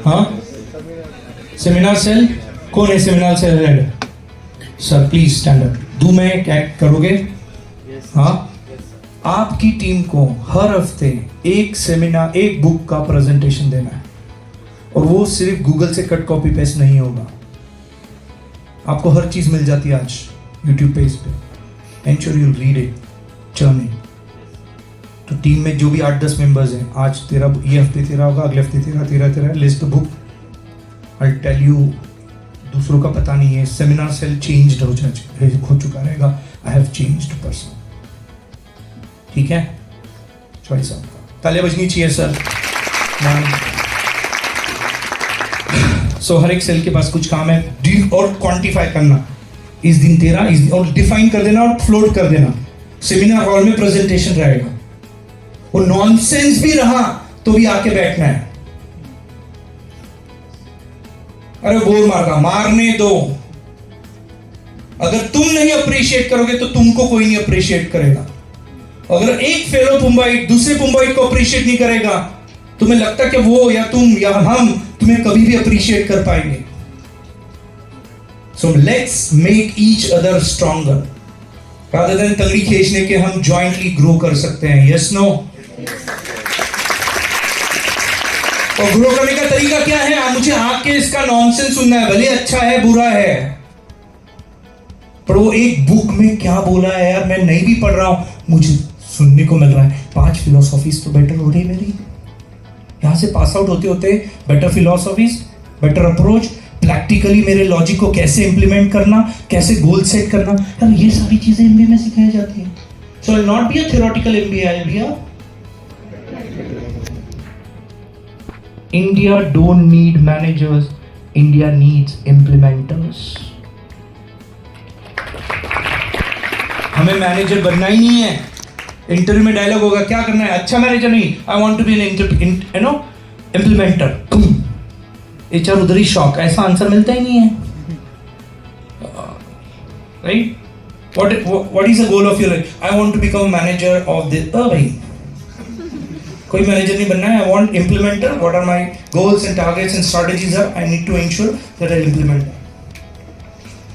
हाँ, सेमिनार सेल कौन है? Seminar cell head sir, please stand up. दू मैं क्या करोगे? हाँ, आपकी टीम को हर हफ्ते एक सेमिनार, एक बुक का प्रेजेंटेशन देना है, और वो सिर्फ गूगल से कट कॉपी पेस्ट नहीं होगा। आपको हर चीज मिल जाती है आज यूट्यूब पेज पे। Ensure you read it, churn it. तो टीम में जो भी 8-10 मेंबर्स हैं, आज तेरा, ये हफ्ते तेरा होगा, अगले हफ्ते तेरा list book. I tell you, दूसरों का पता नहीं है, सेमिनार सेल चेंज हो चुका रहेगा। आई हैव चेंज्ड पर्सन, ठीक है? चॉइस आपका। तालियां बजनी चाहिए सर। सो हर एक सेल के पास कुछ काम है, डील और क्वांटिफाई करना। इस दिन तेरा, इस दिन, और डिफाइन कर देना और फ्लोट कर देना। सेमिनार हॉल में प्रेजेंटेशन रहेगा, वो नॉनसेंस भी रहा तो भी आके बैठना है। अरे बोर मारगा, मारने दो। अगर तुम नहीं अप्रिशिएट करोगे तो तुमको कोई नहीं अप्रिशिएट करेगा। अगर एक फेलो पुंबाइट दूसरे पुंबाइट को अप्रिशिएट नहीं करेगा, तुम्हें लगता कि वो या तुम या हम तुम्हें कभी भी अप्रिशिएट कर पाएंगे? So let's make each other stronger. Rather than तगड़ी खींचने के, हम jointly grow कर सकते हैं। Yes, no? और ग्रो करने का तरीका क्या है? मुझे आके इसका नॉनसेंस सुनना है, भले अच्छा है बुरा है, पर वो एक बुक में क्या बोला है यार, मैं नहीं भी पढ़ रहा हूं, मुझे सुनने को मिल रहा है। 5 फिलोसॉफीज तो बेटर हो रही मेरी, यहां से पास आउट होते होते better philosophies, better approach, practically मेरे लॉजिक को कैसे इंप्लीमेंट करना, कैसे गोल सेट करना, यार ये सारी चीजें एमबीए में सिखाई जाती है। So I not be a theoretical MBA, I will be a India don't need managers, India needs implementers. हमें मैनेजर बनना ही नहीं है। इंटरव्यू में डायलॉग होगा, क्या करना है? अच्छा मैनेजर नहीं, I want to be an implementer. HR उधर ही शॉक, ऐसा आंसर मिलता ही नहीं है, right? What is the goal of your life? I want to become manager of this. भाई कोई मैनेजर नहीं बनना है, I want implementer. What are my goals and targets and strategies are, I need to ensure that I implement.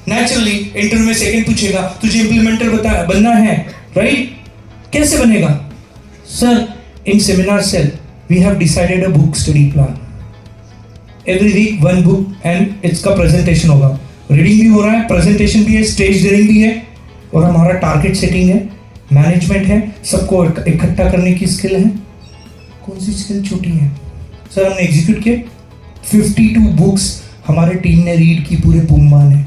Naturally interview में second पूछेगा, तुझे implementer बनना है, राइट? कैसे बनेगा? Sir, in seminar cell we have decided a book study plan. Every week 1 book and इसका presentation होगा। Reading भी हो रहा है, प्रेजेंटेशन भी है, स्टेज डेयरिंग भी है, और हमारा टारगेट सेटिंग है, मैनेजमेंट है, सबको इकट्ठा करने की स्किल है। कौन सी स्किल छोटी है? सर हमने एग्जीक्यूट किए 52 बुक्स हमारे टीम ने रीड की पूरे पुम्बा ने।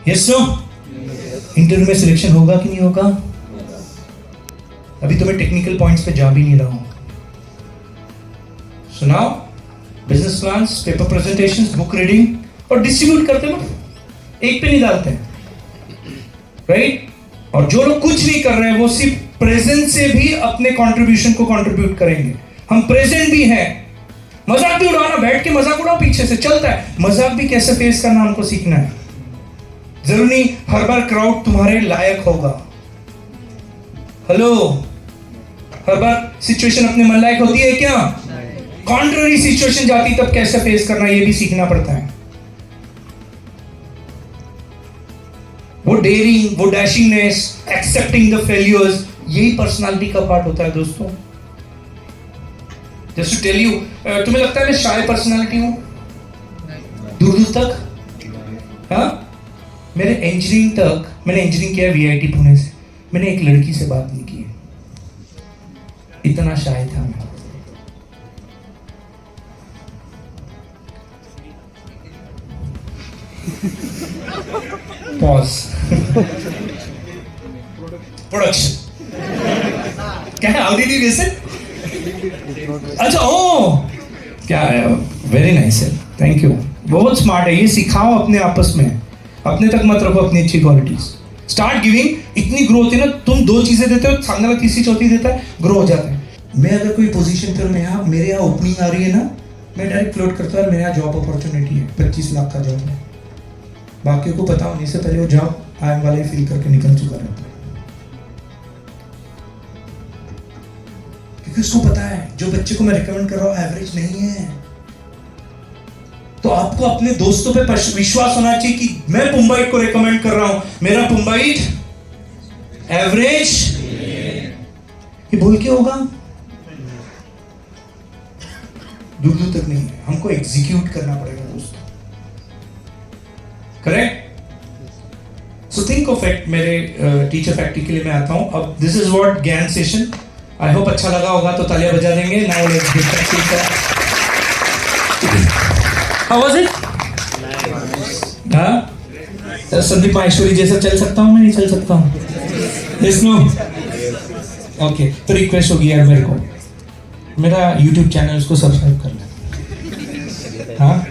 यस सो इंटरव्यू में सिलेक्शन होगा कि नहीं होगा? अभी तो मैं टेक्निकल पॉइंट्स पे जा भी नहीं रहा हूं। So now business plans, paper presentations, book reading और डिस्ट्रीब्यूट करते हैं ना, एक पे नहीं डालते हैं, राइट? और जो लोग कुछ नहीं कर रहे हैं वो सिर्फ प्रेजेंट से भी अपने कंट्रीब्यूशन को कंट्रीब्यूट करेंगे। हम प्रेजेंट भी हैं, मजाक भी उड़ाना, बैठ के मजाक उड़ाओ, पीछे से चलता है। मजाक भी कैसे फेस करना हमको सीखना है। जरूरी नहीं हर बार क्राउड तुम्हारे लायक होगा। हेलो, हर बार सिचुएशन अपने मन लायक होती है क्या? कॉन्ट्ररी सिचुएशन जाती तब कैसे फेस करना ये भी सीखना पड़ता है। वो डेयरिंग, वो डैशिंगनेस, एक्सेप्टिंग द फेल्यूर्स, यही पर्सनालिटी का पार्ट होता है दोस्तों। जस्ट टू टेल यू, तुम्हें लगता है मैं शाय पर्सनालिटी हूं दूर दूर तक? हाँ, मेरे इंजीनियरिंग तक, मैंने इंजीनियरिंग किया वीआईटी पुणे से, मैंने एक लड़की से बात नहीं की, इतना शाय था मैं। पॉज। प्रोडक्शन क्या है? How did you listen? अच्छा, ओ क्या है, वेरी नाइस है, थैंक यू, बहुत स्मार्ट है। ये सिखाओ अपने आपस में, अपने तक मत रखो अपनी अच्छी क्वालिटीज। स्टार्ट गिविंग, इतनी ग्रो होती है ना, तुम 2 चीजें देते हो, सामने वाला तीसरी चौथी देता है, ग्रो हो जाता है। मैं अगर कोई पोजीशन पर मेरे यहाँ ओपनिंग आ रही है ना, मैं डायरेक्ट फ्लोट करता हूँ, मेरे यहाँ जॉब अपॉर्चुनिटी है, 25 लाख का जॉब है। बाकियों को पता होने से पहले वो जॉब आई एम वाले फील करके निकल चुका रहता है, क्योंकि उसको पता है जो बच्चे को मैं रिकमेंड कर रहा हूँ एवरेज नहीं है। तो आपको अपने दोस्तों पे विश्वास होना चाहिए कि मैं पुम्बाइट को रिकमेंड कर रहा हूं, मेरा पुम्बाइट एवरेज ये बोल के होगा, दूर दूर तक नहीं है। हमको एग्जीक्यूट करना पड़ेगा दोस्तों, correct? So think of it. मेरे टीचर फैक्ट्री के लिए मैं आता हूं। अब दिस इज व्हाट ज्ञान सेशन, आई होप अच्छा लगा होगा, तो तालियां बजा देंगे। Now let's get back How was it? हाँ? संदीप माहेश्वरी जैसा चल सकता हूँ मैं? नहीं चल सकता हूँ? Yes, no? Okay, तो रिक्वेस्ट होगी यार मेरे को, मेरा YouTube चैनल उसको सब्सक्राइब कर लें। हाँ,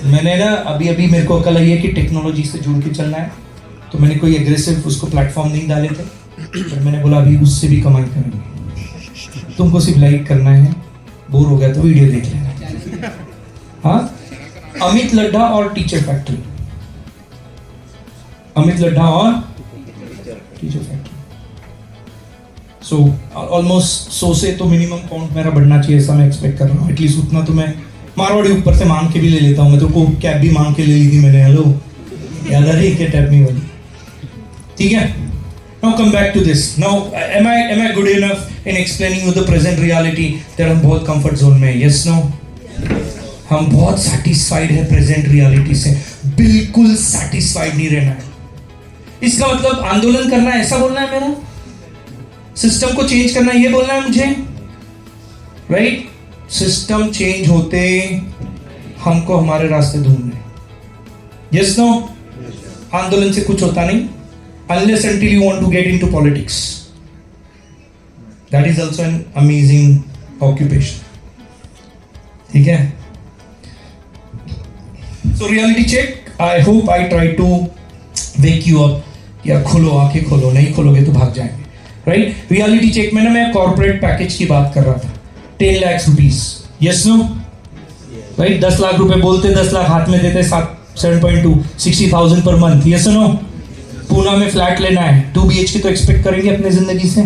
मैंने ना अभी मेरे को अकल आई है कि टेक्नोलॉजी से जुड़ के चलना है, तो मैंने कोई एग्रेसिव उसको प्लेटफॉर्म नहीं डाले थे, पर मैंने बोला अभी उससे भी कमाई करेंगे। तुमको सिर्फ लाइक करना है, बोर हो गया तो वीडियो देख लेना। हाँ, अमित लड्ढा और टीचर फैक्ट्री, अमित लड्ढा और टीचर फैक्ट्री। सो ऑलमोस्ट 100 से तो मिनिमम काउंट मेरा बढ़ना चाहिए, ऐसा मैं एक्सपेक्ट कर रहा हूँ। एटलीस्ट उतना तो मैं मारवाड़ी ऊपर से मांग के भी ले लेता हूँ। मैं तो को कैब भी मांग के ले ली थी मैंने, हेलो याद आ रही क्या टैप नहीं वाली? ठीक है, now come back to this. Now am I good enough in explaining you the present reality that हम बहुत कंफर्ट जोन में? Yes no? हम बहुत सैटिस्फाइड है प्रेजेंट रियलिटी से, बिल्कुल सैटिस्फाइड नहीं रहना है। इसका मतलब आंदोलन करना है ऐसा बोलना है मेरा? सिस्टम को चेंज करना ये बोलना है मुझे, राइट? सिस्टम चेंज होते हमको हमारे रास्ते ढूंढने। Yes no? आंदोलन से कुछ होता नहीं, unless until you want to get into politics. That is also an amazing occupation. ठीक है? So reality check. I hope I try to wake you up. यार खोलो, आंखें खोलो, नहीं खोलोगे तो भाग जाएंगे, राइट? रियलिटी चेक में ना मैं कॉर्पोरेट पैकेज की बात कर रहा था, 10 lakh rupees. Yes no? Right? 10 lakh रुपए बोलते, 10 लाख हाथ में देते, 7.2 60,000 per month. Yes no? Poona में फ्लैट लेना है, 2 BHK तो एक्सपेक्ट करेंगे अपने जिंदगी से।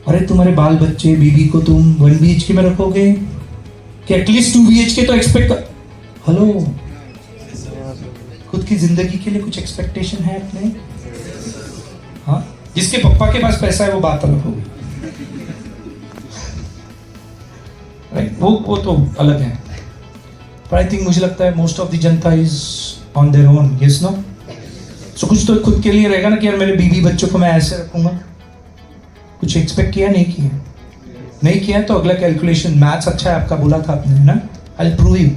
अरे तुम्हारे बाल बच्चे बीबी को तुम 1 BHK में रखोगे कि एटलीस्ट 2 BHK तो एक्सपेक्ट कर। हेलो, खुद की जिंदगी के लिए कुछ एक्सपेक्टेशन है अपने? हाँ, जिसके पापा के पास पैसा है वो बात अलग होगी, राइट? वो तो अलग है। पर आई थिंक मुझे लगता है मोस्ट ऑफ द जनता is on their own. Yes no? So कुछ तो खुद के लिए रहेगा ना कि यार मेरे बीवी बच्चों को मैं ऐसे रखूंगा। कुछ एक्सपेक्ट किया नहीं किया? नहीं किया तो अगला कैलकुलेशन, मैथ्स अच्छा है आपका, बोला था आपने ना, I prove you.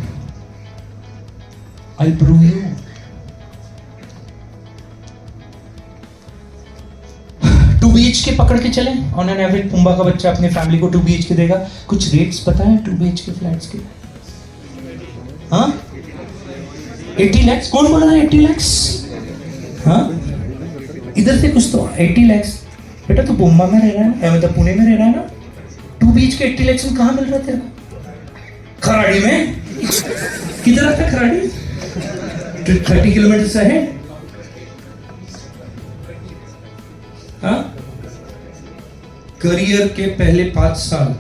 Two BHK पकड़ के चले ऑन एन एवरेज। पुम्बा का बच्चा अपनी फैमिली को 2 BHK देगा। कुछ रेट्स पता है 2 BHK फ्लैट्स के? हाँ 80 lakhs। कौन बोल रहा है 80 lakhs? हाँ इधर से कुछ तो 80 lakhs। बेटा तू पुम्बा में रह रहा है ना, मतलब पुणे में रह रहा है ना, 2 BHK 80 lakhs में कहाँ मिल रहा है तेरे को? खराड़ी में? किधर आता है खराड़ी? 30 किलोमीटर से है। हाँ करियर के पहले 5 साल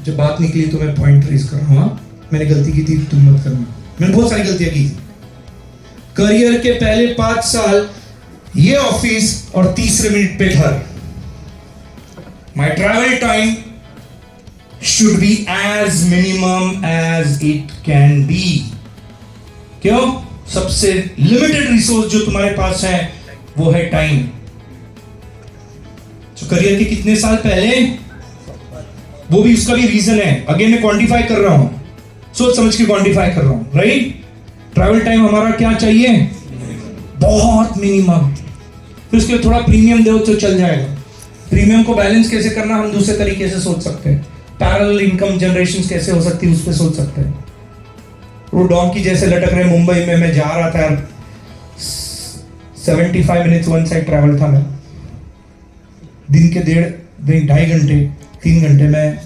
जब बात निकली तो मैं पॉइंट रेज कर रहा हूं। मैंने गलती की थी, तुम मत करना, मैंने बहुत सारी गलतियां की थी। करियर के पहले 5 साल ये ऑफिस और 30 मिनट पे घर। My travel time should be as minimum as it can be. क्यों? सबसे लिमिटेड रिसोर्स जो तुम्हारे पास है वो है टाइम। तो करियर के कितने साल पहले, वो भी उसका भी रीजन है। अगेन मैं क्वांटिफाई कर रहा हूं, सोच समझ के क्वांटिफाई कर रहा हूं, राइट? ट्रैवल टाइम हमारा क्या चाहिए? बहुत मिनिमम। फिर उसके थोड़ा प्रीमियम दो तो चल जाएगा। प्रीमियम को बैलेंस कैसे करना हम दूसरे तरीके से सोच सकते हैं। पैरेलल इनकम जनरेशन कैसे हो सकती है उस पर सोच सकते हैं। वो डोंकी जैसे लटक रहे मुंबई में, मैं जा रहा था यार, 75 मिनट्स वन साइड ट्रैवल था। मैं दिन के 2.5 घंटे 3 घंटे में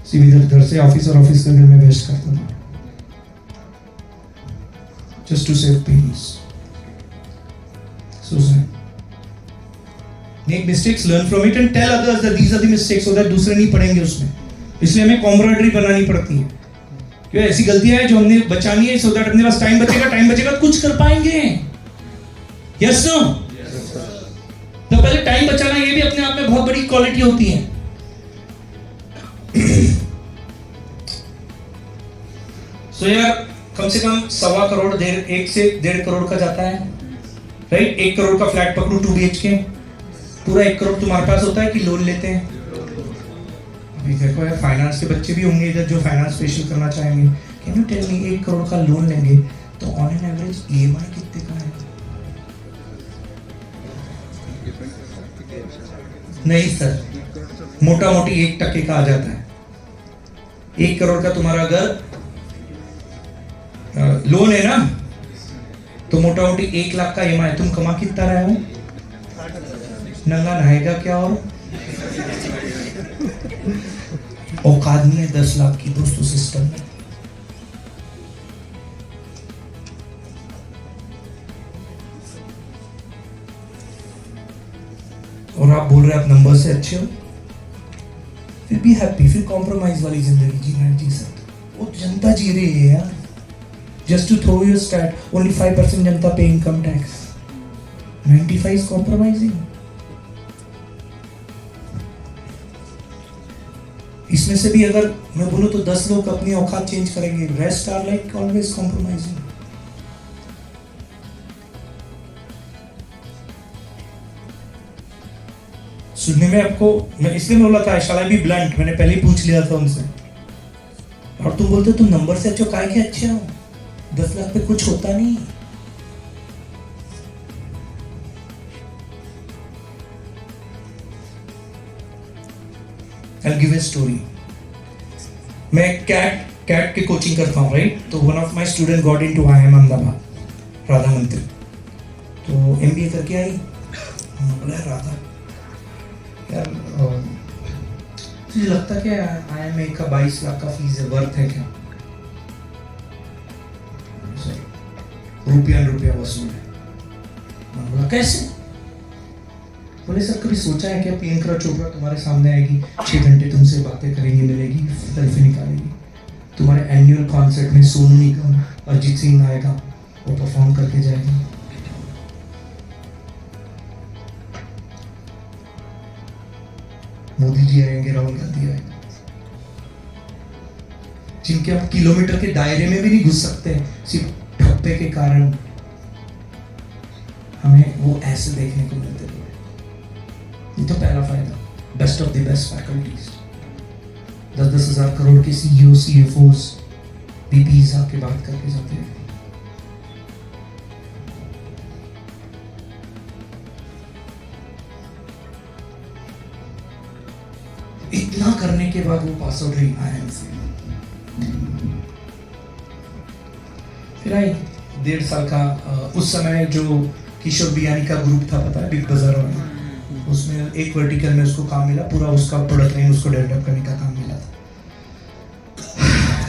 सीधे घर से ऑफिस और ऑफिस से घर में वेस्ट करता था, just to save pennies. So make mistakes, learn from it and tell others that these are the mistakes, so that दूसरे नहीं पढ़ेंगे उसमें। इसलिए हमें कॉम्ब्रेडरी बनानी पड़ती है। क्यों? ऐसी गलतियां हैं जो हमने बचानी है, सो दैट अपने पास टाइम बचेगा तो कुछ कर पाएंगे। Yes no? तो पहले टाइम बचाना ये भी अपने आप में बहुत बड़ी क्वालिटी होती है। सो यार कम से कम 1.25 करोड़ 1 से 1.5 करोड़ का जाता है, राइट? 1 करोड़ का फ्लैट पकड़ो 2 BHK, पूरा 1 करोड़ तुम्हारे पास होता है कि लोन लेते हैं? अभी देखो यार, फाइनेंस के बच्चे भी होंगे इधर जो फाइनेंस फेशियल करना चाहेंगे। Can you tell me 1 crore का लोन लेंगे तो ऑन एन एवरेज EMI कितने का है? नहीं सर, मोटा मोटी 1% का आ जाता है। 1 करोड़ का तुम्हारा अगर लोन है ना, तो मोटा मोटी 1 लाख का EMI। तुम कमा कितना रहे हो? नंगा नहाएगा क्या? और औकात नहीं है 10 लाख की दोस्तों सिस्टम में। और आप बोल रहे हैं आप नंबर से अच्छे हो, फिर भी हैप्पी, फिर कॉम्प्रोमाइज वाली जिंदगी जी सकते। वो जनता जी रही है यार। Just to throw your stat, only 5% जनता पे इनकम टैक्स, 95 इज कॉम्प्रोमाइजिंग। इसमें से भी अगर मैं बोलूं तो 10 लोग अपनी औकात चेंज करेंगे, rest are like always compromising. सुनने में आपको, मैं इसलिए बोला था शैल आई बी ब्लंट, मैंने पहले ही पूछ लिया था उनसे। और तुम बोलते हो तुम नंबर से अच्छे हो, काहे के अच्छे हो? 10 लाख पे कुछ होता नहीं। I'll give a story. मैं कैट की कोचिंग करता हूँ, राइट? तो one of my student got into IIM Ahmedabad, Radha मंत्री। तो MBA करके आई। बोला राधा यार, मुझे लगता है कि IIM का 22 लाख का फीस है, वर्थ है क्या? रुपया वसूल है। बोला कैसे? बोले सर कभी सोचा है क्या प्रियंका चोपड़ा तुम्हारे सामने आएगी, 6 घंटे तुमसे बातें करेंगी, मिलेगी, सेल्फी निकालेगी, तुम्हारे एनुअल कॉन्सर्ट में सोनू निगम, अरिजीत सिंह आएगा, वो परफॉर्म करके जाएगा। मोदी जी आएंगे, राहुल गांधी आएंगे, जिनके आप किलोमीटर के दायरे में भी नहीं घुस सकते सिर्फ ठप्पे के कारण। वो ऐसे देखने को मिलते हैं। ये तो पहला फायदा, best of the best faculties, 10-10 हजार करोड़ के CEO, CFOs, VPs आके बात करके जाते हैं। इतना करने के बाद वो पास आउट रही IIM से। फिर आई 1.5 साल का उस समय जो किशोर बियानी का ग्रुप था, पता है, बिग बाजार में, उसमें एक वर्टिकल में उसको काम मिला, पूरा उसका प्रोडक्ट लाइन उसको डेवलप करने का काम मिला था।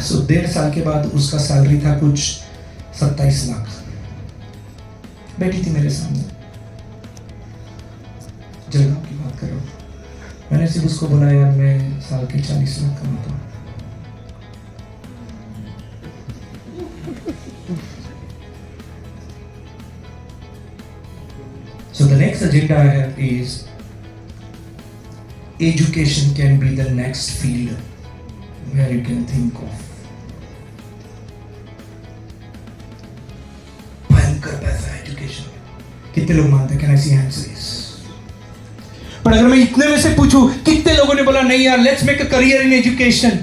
सो 1.5 साल के बाद उसका सैलरी था कुछ 27 लाख। बैठी थी मेरे सामने, जलगांव की बात कर रहा हूँ। मैंने सिर्फ उसको बोला, यार मैं साल के 40 लाख कमाता हूँ। So the next agenda I have is education can be the next field where you can think of. भयंकर पैसा एजुकेशन। कितने लोग मानते हैं? Can I see hands raise? पर अगर मैं इतने में से पूछूं, कितने लोगों ने बोला नहीं यार, let's make a career in education?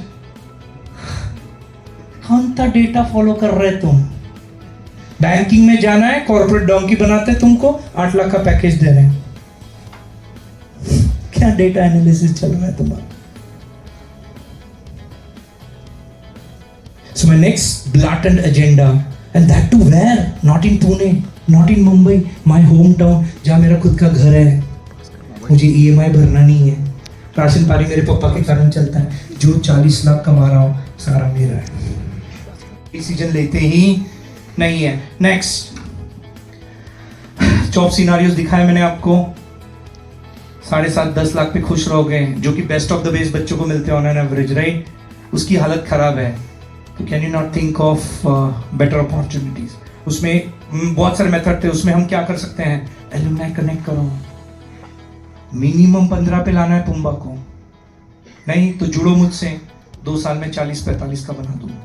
कौन सा डेटा फॉलो कर रहे तुम? बैंकिंग में जाना है, कॉर्पोरेट डॉन्की बनाते हैं, तुमको 8 लाख का पैकेज दे रहे हैं। क्या डेटा एनालिसिस चल रहा है तुम्हारा? So my next blatant agenda, and that too where? Not in Pune, not in Mumbai, my hometown, जहाँ मेरा खुद का घर है, मुझे EMI भरना नहीं है, राशन पानी मेरे पापा के कारण चलता है, जो 40 लाख कमा रहा हूँ सारा मेरा है। डिसीजन लेते ही नहीं है। नेक्स्ट, जॉब सिनारियोज दिखाए मैंने आपको, 7.5-10 लाख पे खुश रहोगे, जो कि बेस्ट ऑफ द बेस्ट बच्चों को मिलते हैं ऑन एन एवरेज, राइट? उसकी हालत खराब है, तो can you not think of better opportunities? उसमें बहुत सारे मेथड थे, उसमें हम क्या कर सकते हैं? एलुमनाई कनेक्ट करो, मिनिमम 15 पे लाना है पुम्बा को, नहीं तो जुड़ो मुझसे, 2 साल में 40-45 का बना दूंगा।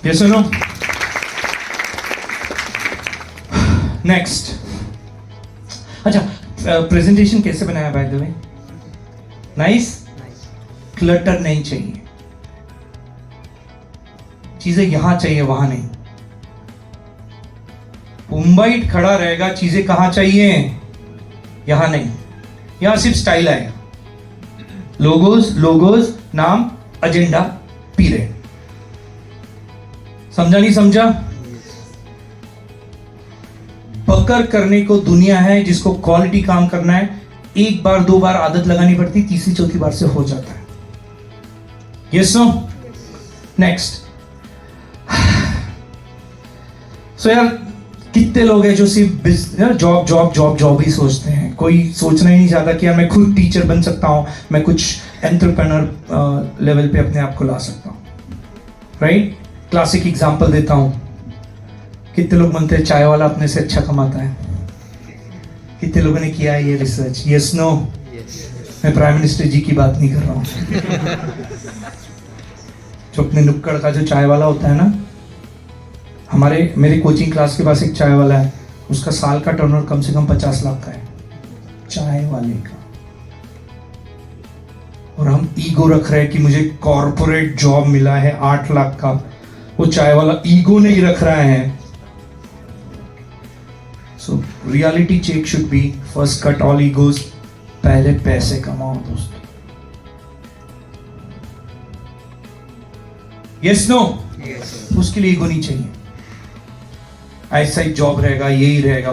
Yes or no? Next. अच्छा, प्रेजेंटेशन कैसे बनाया by the way? Nice? Clutter नहीं चाहिए, चीजें यहां चाहिए वहां नहीं। मुंबई खड़ा रहेगा, चीजें कहां चाहिए? यहां नहीं। यहां सिर्फ स्टाइल आएगा, लोगोज, नाम, एजेंडा, पीरियड। समझा नहीं समझा? पकड़ करने को दुनिया है, जिसको क्वालिटी काम करना है, 1 बार 2 बार आदत लगानी पड़ती, 3री-4थी बार से हो जाता है। Yes no? नेक्स्ट। सो यार, कितने लोग हैं जो सिर्फ जॉब ही सोचते हैं, कोई सोचना ही नहीं चाहता कि यार मैं खुद टीचर बन सकता हूं, मैं कुछ एंटरप्रेन्योर लेवल पे अपने आप को ला सकता हूं, राइट? क्लासिक एग्जांपल देता हूं, कितने लोग मानते हैं चाय वाला अपने से अच्छा कमाता है? कितने लोगों ने किया है ये रिसर्च? Yes no? मैं प्राइम मिनिस्टर जी की बात नहीं कर रहा हूं। जो अपने नुक्कड़ का जो चाय वाला होता है ना, मेरे कोचिंग क्लास के पास एक चाय वाला है, उसका साल का टर्नओवर कम से कम 50 लाख का है, चाय वाले का। और हम ईगो रख रहे हैं कि मुझे कॉर्पोरेट जॉब मिला है 8 लाख का, वो चाय वाला ईगो नहीं रख रहा है। So reality check should be first cut all egos, पहले पैसे कमाओ दोस्तों। Yes no? उसके लिए ईगो नहीं चाहिए, ऐसा ही जॉब रहेगा, यही रहेगा।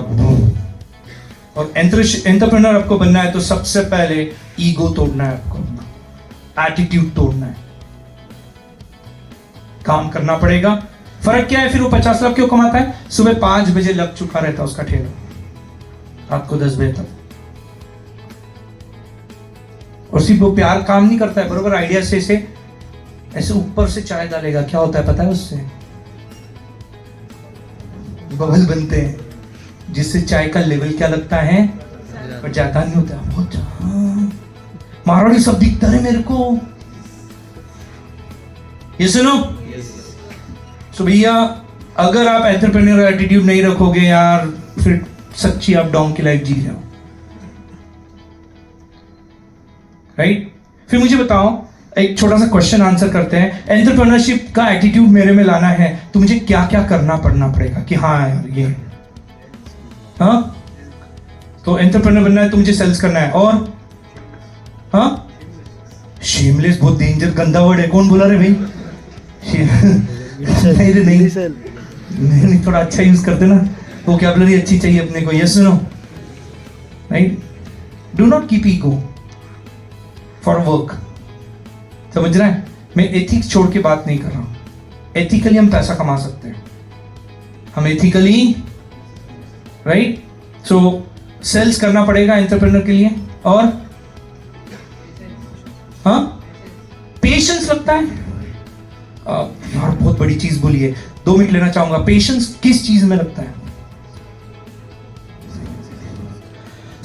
और एंटरप्रेन्योर आपको बनना है तो सबसे पहले ईगो तोड़ना है, आपको एटीट्यूड तोड़ना है, काम करना पड़ेगा। फर्क क्या है फिर? वो 50 लाख क्यों कमाता है? सुबह 5 बजे लग चुका रहता है उसका ठेला, रात को 10 बजे तक। और सिर्फ वो प्यार काम नहीं करता है, बरोबर आइडिया से ऐसे ऊपर से चाय डालेगा, क्या होता है पता है? उससे बबल बनते हैं, जिससे चाय का लेवल क्या लगता है, पर ज्यादा नहीं होता। बहुत मारवाड़ी सब दिखता है मेरे को। ये सुनो, सो भैया, अगर आप एंटरप्रेन्योर एटीट्यूड नहीं रखोगे यार, फिर सच्ची आप डोंग की लाइफ जी रहे हो, राइट? फिर मुझे बताओ, एक छोटा सा क्वेश्चन आंसर करते हैं। एंटरप्रेन्योरशिप का एटीट्यूड मेरे में लाना है तो मुझे क्या क्या करना पड़ेगा कि हाँ यार ये, हाँ तो एंटरप्रेन्योर बनना है तो मुझे सेल्स करना है, और हाँ शेमलेस बहुत डेंजर गंदा वर्ड है, कौन बोला रे भाई? नहीं रे नहीं, थोड़ा अच्छा यूज करते ना, वोकैबुलरी अच्छी चाहिए अपने को। Yes no, right? Do not keep ego for work, समझ रहा है? मैं एथिक्स छोड़ के बात नहीं कर रहा हूं। एथिकली हम पैसा कमा सकते हैं, हम एथिकली, राइट? सो सेल्स करना पड़ेगा एंटरप्रेन्योर के लिए, और हाँ पेशेंस लगता है। यार बहुत बड़ी चीज बोली है, 2 मिनट लेना चाहूंगा। पेशेंस किस चीज में लगता है?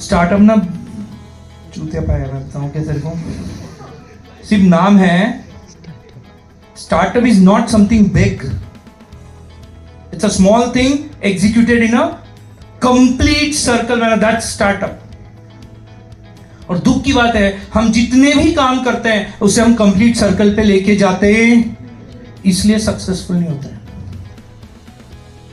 स्टार्टअप ना चूतिया पाया, मैं बताऊं क्या तेरे को, सिर्फ नाम है। Startup is not something big, it's a small thing executed in a complete circle manner, that's startup. और दुख की बात है, हम जितने भी काम करते हैं उसे हम कंप्लीट सर्कल पे लेके जाते, इसलिए सक्सेसफुल नहीं होता है।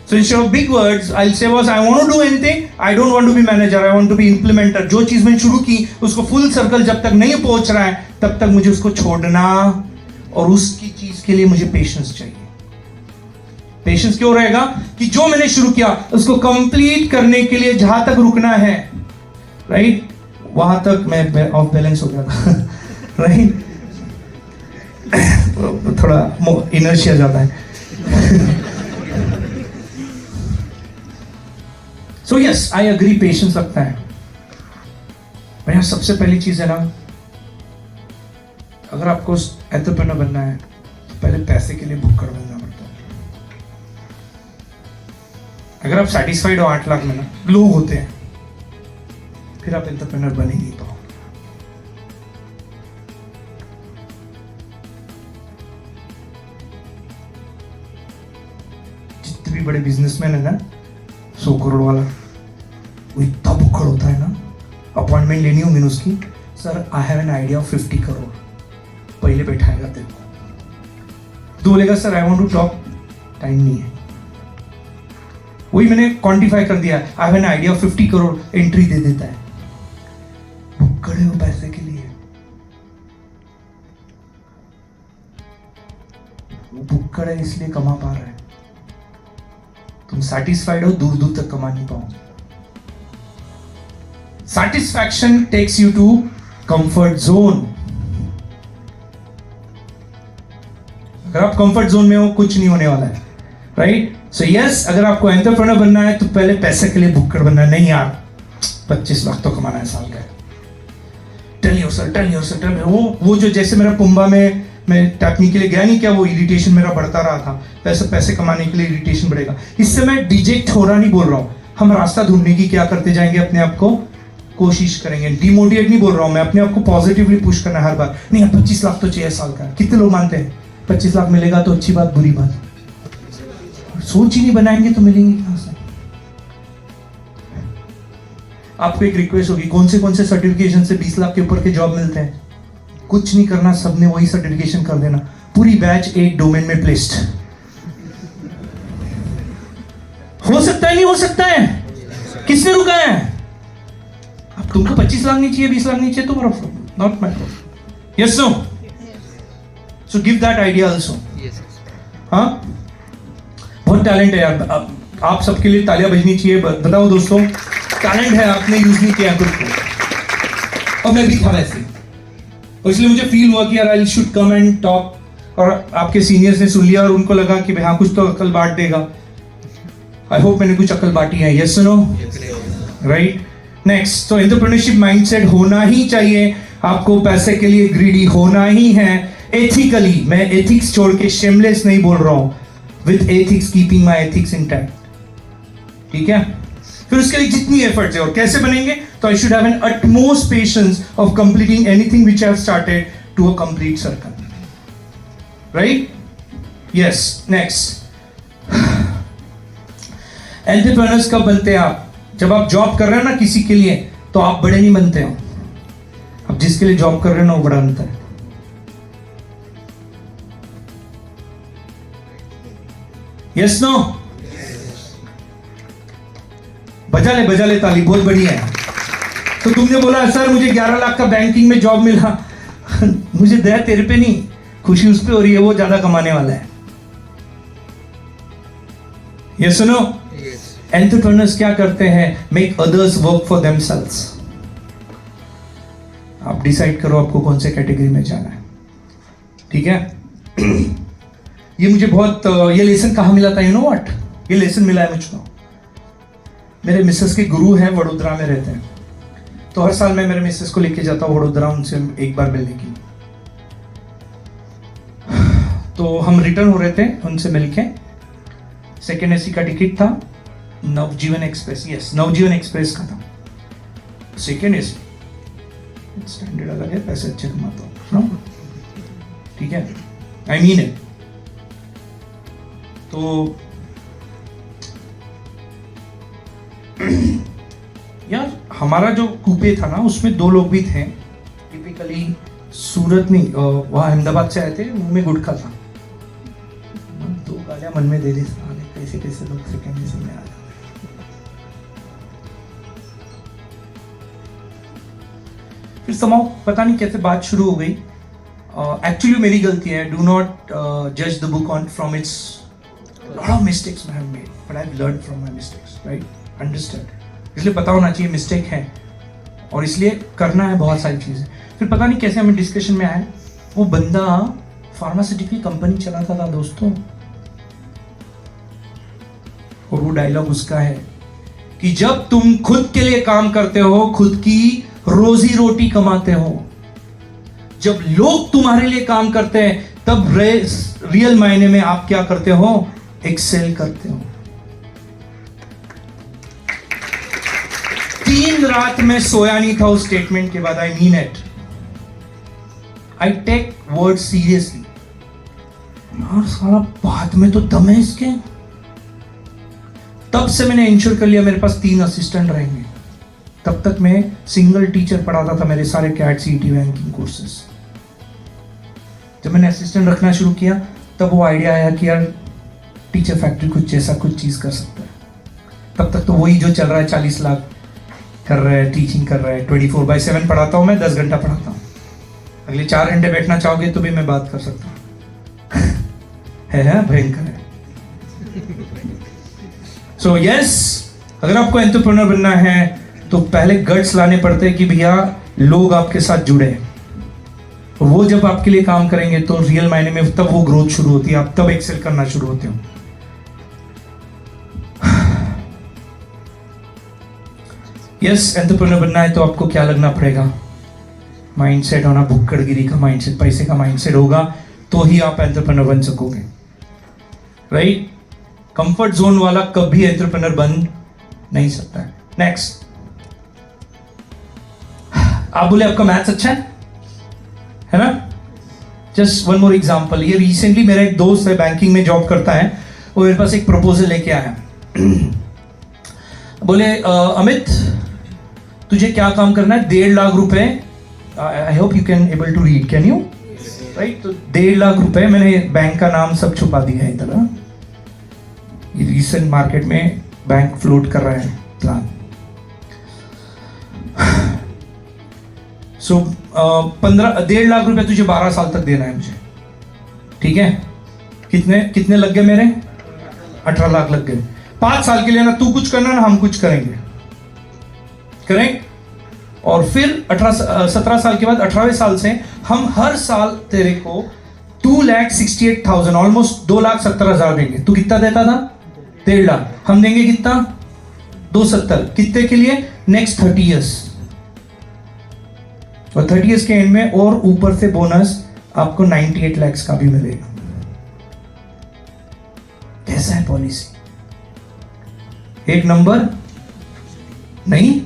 So instead of big words, I'll say was I want to do anything, I don't want to be manager, I want to be implementer. जो चीज मैंने शुरू की उसको फुल सर्कल जब तक नहीं पहुंच रहा है तब तक मुझे उसको छोड़ना, और उसकी चीज के लिए मुझे पेशेंस चाहिए। पेशेंस क्यों रहेगा? कि जो मैंने शुरू किया उसको कंप्लीट करने के लिए जहां तक रुकना है, राइट, वहां तक मैं ऑफ बैलेंस हो गया था राइट? थोड़ा इनर्शिया ज्यादा है। So yes, I agree, patience लगता है। भैया सबसे पहली चीज है ना, अगर आपको एंटरप्रेन्योर बनना है तो पहले पैसे के लिए भुक्कड़ बनना पड़ता है। अगर आप सेटिस्फाइड हो 8 लाख में ना, लोग होते हैं, फिर आप एंटरप्रेन्योर बन ही नहीं पाओ। जितने भी बड़े बिजनेसमैन है ना, 100 करोड़ वाला, वो इतना भुक्कड़ होता है ना, अपॉइंटमेंट लेनी होगी ना उसकी, sir I have an idea of 50 crore, पहले बैठाएगा तेरे को, तो बोलेगा sir I want to talk, time नहीं है। वही मैंने क्वांटिफाई कर दिया, I have an idea of 50 crore, entry दे देता है। भुक्कड़ है वो पैसे के लिए, वो भुक्कड़ है इसलिए कमा पा रहा है। तुम सैटिस्फाइड हो, दूर दूर तक कमा नहीं पाओ। Satisfaction takes you to comfort zone. अगर आप कंफर्ट जोन में हो कुछ नहीं होने वाला है, राइट? सो यस, अगर आपको एंटरप्रेन्योर बनना है तो पहले पैसे के लिए भुक्कड़ बनना है। नहीं यार 25 लाख तो कमाना है साल का, टेल योरसेल्फ। वो जो जैसे मेरा पुंबा में मैं टैपनी के लिए गया नहीं क्या, वो इरिटेशन मेरा बढ़ता रहा था, पैसे कमाने के लिए इरिटेशन बढ़ेगा। इससे मैं डिजेक्ट हो रहा नहीं बोल रहा हूँ, हम रास्ता ढूंढने की क्या करते जाएंगे, अपने आप को कोशिश करेंगे। डिमोटिवेट नहीं बोल रहा हूँ मैं, अपने आप को पॉजिटिवली पुश करना हर बार। नहीं यार 25 लाख तो चाहिए साल का। कितने लोग मानते हैं 25 लाख मिलेगा तो अच्छी बात, बुरी बात? सोच ही नहीं बनाएंगे तो मिलेंगे कहां से? आपको एक रिक्वेस्ट होगी, कौन से सर्टिफिकेशन से 20 लाख के ऊपर के जॉब मिलते हैं? कुछ नहीं करना, सबने वही सर्टिफिकेशन कर देना, पूरी बैच एक डोमेन में प्लेस्ड। हो सकता है, नहीं हो सकता है? किसने रुका है? अब तुमको 25 लाख नहीं चाहिए, 20 लाख नहीं चाहिए, तुम्हारा not my problem. Yes no? So give that idea also. हाँ, बहुत टैलेंट है यार, आप सबके लिए तालियां बजनी चाहिए। बताओ दोस्तों, टैलेंट है, आपने यूज नहीं किया खुद को। और मैं भी था वैसे, और इसलिए मुझे फील हुआ कि यार I should come and talk, और आपके सीनियर्स ने सुन लिया और उनको लगा कि हाँ कुछ तो अकल बांट देगा। आई होप मैंने कुछ अकल बांटी है। Yes no? राइट? नेक्स्ट, तो एंटरप्रेन्योरशिप माइंडसेट होना ही चाहिए आपको, पैसे के लिए ग्रीडी होना ही है। एथिकली, मैं एथिक्स छोड़ के शेमलेस नहीं बोल रहा हूं, with ethics, keeping my ethics intact, ठीक है? फिर उसके लिए जितनी एफर्ट्स है, और कैसे बनेंगे, तो I should have an utmost patience of completing anything which I have started to a complete circle, right? Yes, next, entrepreneurs कब बनते हैं आप? जब आप जॉब कर रहे हो ना किसी के लिए, तो आप बड़े नहीं बनते हो, अब जिसके लिए जॉब कर रहे हो ना वो बड़ा बनता है। Yes no? बजा ले ताली, बहुत बढ़िया है। तो तुमने बोला सर मुझे 11 लाख का बैंकिंग में जॉब मिला मुझे दया तेरे पे नहीं, खुशी उस पे हो रही है, वो ज्यादा कमाने वाला है। ये सुनो, एंटरप्रेन्योर्स क्या करते हैं? Make others work for themselves. आप डिसाइड करो आपको कौन से कैटेगरी में जाना है, ठीक है? ये मुझे बहुत ये लेसन कहाँ मिला था, यू नो व्हाट? ये लेसन मिला है मुझको, मेरे मिसेस के गुरु हैं, वडोदरा में रहते हैं, तो हर साल मैं मेरे मिसेस को लेके जाता हूँ वडोदरा उनसे एक बार मिलने की। तो हम रिटर्न हो रहे थे उनसे मिलके, सेकेंड एसी का टिकट था, नवजीवन एक्सप्रेस, यस नवजीवन एक्सप्रेस का था, सेकेंड एसी। स्टैंडर्ड अलग है, पैसे अच्छे कमाता हूँ, ठीक है, आई मीन इट। तो यार हमारा जो कूपे था ना उसमें 2 लोग भी थे, टिपिकली सूरत नहीं, वहाँ अहमदाबाद से आए थे, मुंह में गुटखा था, 2 गालियां मन में दे दी, कैसे कैसे लोग सेकेंड एसी में आ जाते। फिर समाओ पता नहीं कैसे बात शुरू हो गई। एक्चुअली मेरी गलती है, डू नॉट जज the book on from its lot of mistakes I have made, but I have learned from my mistakes, right? Understand, इसलिए पता होना चाहिए मिस्टेक है और इसलिए करना है बहुत सारी चीजें। फिर पता नहीं कैसे हमें डिस्कशन में आए, वो बंदा फार्मास्यूटिकल कंपनी चलाता था दोस्तों, और वो डायलॉग उसका है कि जब तुम खुद के लिए काम करते हो, खुद की रोजी रोटी कमाते हो, जब लोग तुम्हारे लिए काम करते हैं, तब रियल मायने में आप क्या करते हो? एक्सेल करते हो। 3 रात में सोया नहीं था उस स्टेटमेंट के बाद, I mean it, I take word seriously. यार सारा बात में तो दम है इसके। तब से मैंने इंश्योर कर लिया मेरे पास 3 असिस्टेंट रहेंगे। तब तक मैं सिंगल टीचर पढ़ाता था मेरे सारे कैट सीटी बैंकिंग कोर्सेस। जब मैंने असिस्टेंट रखना शुरू किया तब वो आइडिया आया कि यार टीचर फैक्ट्री कुछ जैसा कुछ चीज कर सकता है। तब तक तो वही जो चल रहा है, 40 लाख कर रहा है, टीचिंग कर रहा है, 24/7 पढ़ाता हूं मैं, 10 घंटा पढ़ाता हूं। अगले 4 घंटे बैठना चाहोगे तो भी मैं बात कर सकता हूं है भयंकर है। सो यस, अगर आपको एंटरप्रेन्योर बनना है तो पहले गट्स लाने पड़ते हैं कि भैया लोग आपके साथ जुड़े, और वो जब आपके लिए काम करेंगे तो रियल मायने में तब वो ग्रोथ शुरू होती है, आप तब एक्सेल करना शुरू होते हो। यस, एंटरप्रेन्योर बनना है तो आपको क्या लगना पड़ेगा? माइंडसेट होना, भुक्कड़गिरी का माइंडसेट, पैसे का माइंडसेट होगा तो ही आप एंटरप्रेन्योर बन सकोगे, राइट? कंफर्ट जोन वाला कभी एंटरप्रेन्योर बन नहीं सकता है। नेक्स्ट, आप बोले आपका मैथ्स अच्छा है ना? जस्ट वन मोर एग्जांपल, ये रिसेंटली मेरा एक दोस्त है बैंकिंग में जॉब करता है, वो मेरे पास एक प्रपोजल लेके आया। बोले अमित तुझे क्या काम करना है? 1.5 लाख रुपए, I hope you can able to read, can you write? तो 1.5 लाख रुपए, मैंने बैंक का नाम सब छुपा दिया है इधर। ये रिसेंट मार्केट में बैंक फ्लोट कर रहा है प्लान। सो 1.5 लाख रुपए तुझे 12 साल तक देना है मुझे, ठीक है? कितने लग गए मेरे? 18 लाख लग गए। 5 साल के लिए ना तू कुछ करना ना हम कुछ करेंगे, करेक्ट? और फिर 17 साल के बाद 18वें साल से हम हर साल तेरे को 2,68,000, ऑलमोस्ट 2,70,000 देंगे। तू कितना देता था? 1.5 लाख। हम देंगे कितना? 270। कितने के लिए? Next 30 years. और 30 ईयर्स के एंड में और ऊपर से बोनस आपको 98 लाख का भी मिलेगा। कैसा है पॉलिसी? एक नंबर नहीं?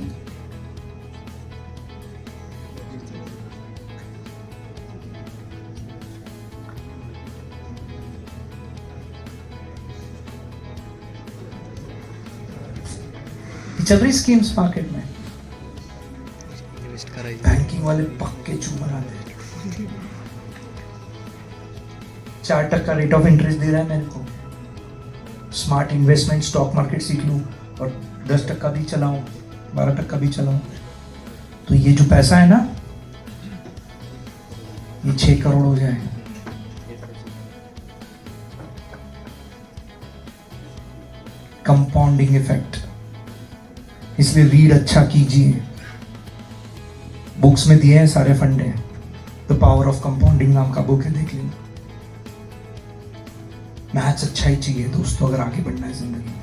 ये चल रही स्कीम्स मार्केट में, बैंकिंग वाले पक्के चूमर आते हैं, 4% रेट ऑफ इंटरेस्ट दे रहा है मेरे को, स्मार्ट इन्वेस्टमेंट स्टॉक मार्केट सीख लूं और 10% भी चलाऊं, 12% भी चलाऊं, तो ये जो पैसा है ना ये 6 करोड़ हो जाए। कंपाउंडिंग इफेक्ट, इसलिए रीड अच्छा कीजिए, बुक्स में दिए हैं सारे फंडे, द पावर ऑफ कंपाउंडिंग नाम का बुक है, देख लेना। मैथ्स अच्छा ही चाहिए दोस्तों अगर आगे बढ़ना है जिंदगी में।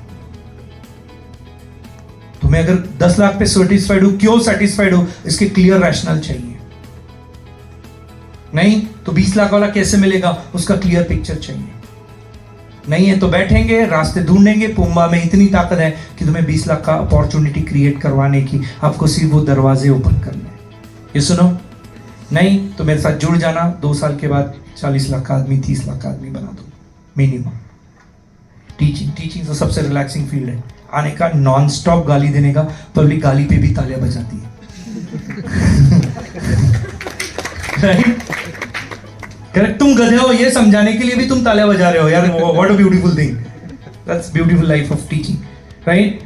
तुम्हें अगर 10 लाख पे सेटिस्फाइड हो, क्यों सेटिस्फाइड हो, इसके क्लियर रैशनल चाहिए, नहीं तो 20 लाख वाला कैसे मिलेगा, उसका क्लियर पिक्चर चाहिए। नहीं है तो बैठेंगे, रास्ते ढूंढेंगे, पुम्बा में इतनी ताकत है कि तुम्हें 20 लाख का अपॉर्चुनिटी क्रिएट करवाने की, आपको सिर्फ वो दरवाजे ओपन करने हैं। ये सुनो, नहीं तो मेरे साथ जुड़ जाना, 2 साल के बाद 40 लाख का आदमी, 30 लाख का आदमी बना दो मिनिमम। टीचिंग तो सबसे रिलैक्सिंग फील्ड है, आने का, नॉन स्टॉप गाली देने का, पब्लिक गाली पे भी तालियां बजाती है। राइट, करेक्ट, तुम गधे हो ये समझाने के लिए भी तुम तालियां बजा रहे हो यार, what a beautiful thing, that's beautiful life of teaching, right.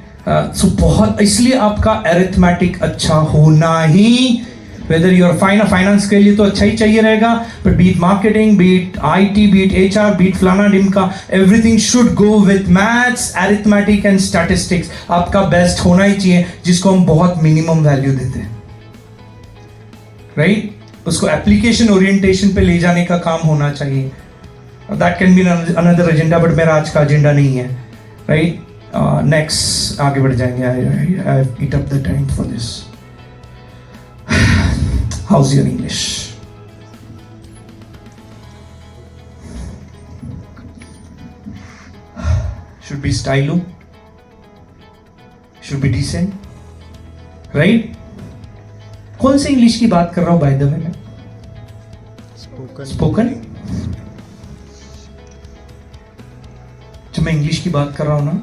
So बहुत, इसलिए आपका अरिथमेटिक अच्छा होना ही, वेदर यू आर फाइनेंस के लिए तो अच्छा ही चाहिए रहेगा, but be it marketing, be it IT, be it HR, be it फलाना डिमका, everything should go with maths, arithmetic and statistics. आपका बेस्ट होना ही चाहिए, जिसको हम बहुत मिनिमम वैल्यू देते हैं, राइट। उसको एप्लीकेशन ओरिएंटेशन पे ले जाने का काम होना चाहिए, that can be another agenda, but मेरा आज का एजेंडा नहीं है, राइट। नेक्स्ट आगे बढ़ जाएंगे, I eat up the time for this. How's your English? Should be stylo, should be decent, right? कौन से इंग्लिश की बात कर रहा हूं बाय द वे मैं? स्पोकन। जब मैं इंग्लिश की बात कर रहा हूं ना,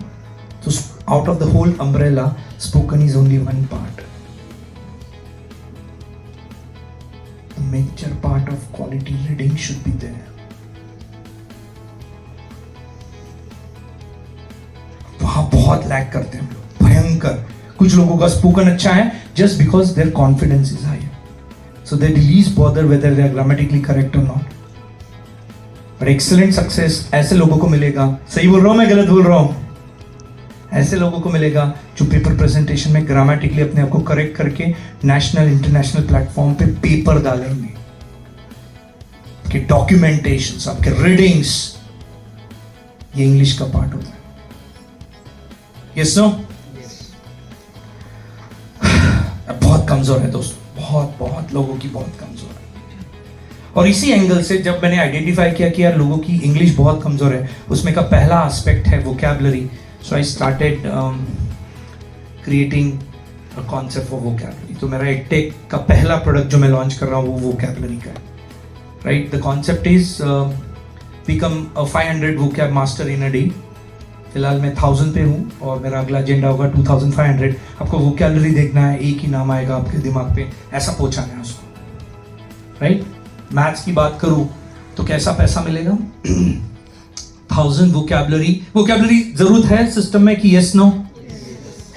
तो out of the whole umbrella spoken is only one part. Major part of quality reading should be there. वहां बहुत लैग करते हैं हम लोग, भयंकर। कुछ लोगों का स्पोकन अच्छा है just because their confidence is high, so they least bother whether they are grammatically correct or not. But excellent success ऐसे लोगों को मिलेगा, सही बोल रहा हूं मैं, गलत बोल रहा हूं, ऐसे लोगों को मिलेगा जो पेपर प्रेजेंटेशन में ग्रामेटिकली अपने आप को करेक्ट करके नेशनल इंटरनेशनल प्लेटफॉर्म पे पेपर डालेंगे, कि डॉक्यूमेंटेशंस, आपके रीडिंग्स, ये इंग्लिश का पार्ट होता है। Yes no? बहुत कमजोर है दोस्तों, बहुत लोगों की बहुत कमजोर है। और इसी एंगल से जब मैंने आइडेंटिफाई किया कि यार लोगों की इंग्लिश बहुत कमजोर है, उसमें का पहला एस्पेक्ट है vocabulary. So I started creating a concept for vocabulary. तो मेरा EdTech का पहला प्रोडक्ट जो मैं लॉन्च कर रहा हूँ वो vocabulary का है, right? The concept is become a 500 vocab master in a day. फिलहाल मैं 1000 पे हूँ और मेरा अगला एजेंडा होगा 2500। आपको vocabulary देखना है, एक ही नाम आएगा आपके दिमाग पे, ऐसा पहुँचाना है उसको, right? मैथ्स की बात करूँ तो कैसा पैसा मिलेगा? 1000 वोकैबुलरी जरूरत है सिस्टम में कि यस नो?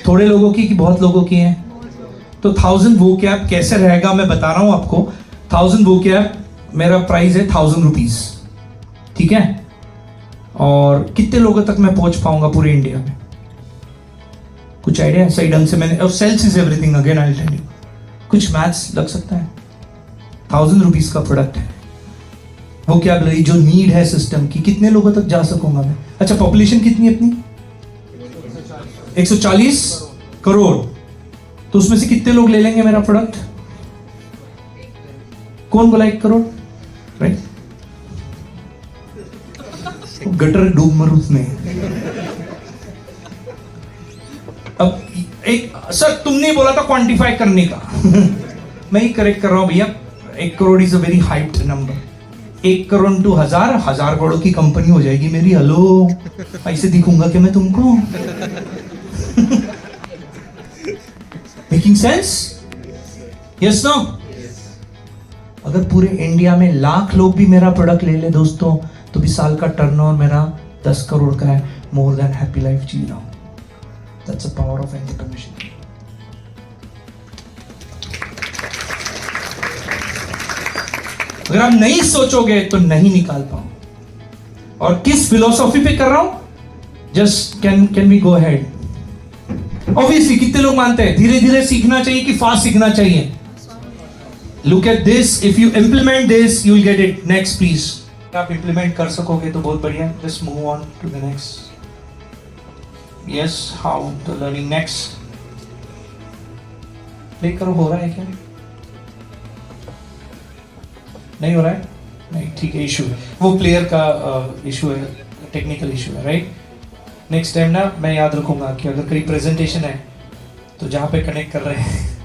थोड़े लोगों की कि बहुत लोगों की है? तो 1000 वोकैब कैसे रहेगा मैं बता रहा हूं आपको। 1000 वोकैब मेरा प्राइस है 1000 रुपीज, ठीक है? और कितने लोगों तक मैं पहुंच पाऊंगा पूरे इंडिया में? कुछ आइडिया? सही ढंग से मैंने, और sales is everything again, I will tell you. कुछ मैथ्स लग सकता है? 1000 रुपीज का प्रोडक्ट है, वोकैबुलरी जो नीड है सिस्टम की, कितने लोगों तक जा सकूंगा मैं? अच्छा, पॉपुलेशन कितनी है अपनी? 140 करोड़। तो उसमें से कितने लोग ले लेंगे मेरा प्रोडक्ट? कौन बोला 1 करोड़? राइट, गटर डूब मर उसमें। अब एक सर तुमने बोला था क्वांटिफाई करने का मैं ही करेक्ट कर रहा हूं भैया। 1 crore is a very hyped number. 1 crore to 1000 crore की कंपनी हो जाएगी मेरी। हेलो, ऐसे दिखूंगा कि मैं तुमको मेकिंग सेंस? Yes no? अगर पूरे इंडिया में 1,00,000 लोग भी मेरा प्रोडक्ट ले ले दोस्तों, तो भी साल का टर्नओवर मेरा 10 करोड़ का है. मोर देन हैप्पी लाइफ जी रहा हूं. That's the power of entrepreneurship. अगर आप नहीं सोचोगे तो नहीं निकाल पाओ. और किस फिलोसॉफी पे कर रहा हूं? Just can we go ahead? Obviously कितने लोग मानते हैं धीरे धीरे सीखना चाहिए कि फास्ट सीखना चाहिए? Look at this, if you implement this you will get it. Next please. आप इंप्लीमेंट कर सकोगे तो बहुत बढ़िया. Just move on to the next. Yes, how the learning next. Play करो. हो रहा है क्या? नहीं हो रहा है? नहीं, ठीक है. इशू है वो, प्लेयर का इशू है, टेक्निकल इशू है. राइट. नेक्स्ट टाइम ना मैं याद रखूंगा कि अगर कहीं प्रेजेंटेशन है तो जहां पे कनेक्ट कर रहे हैं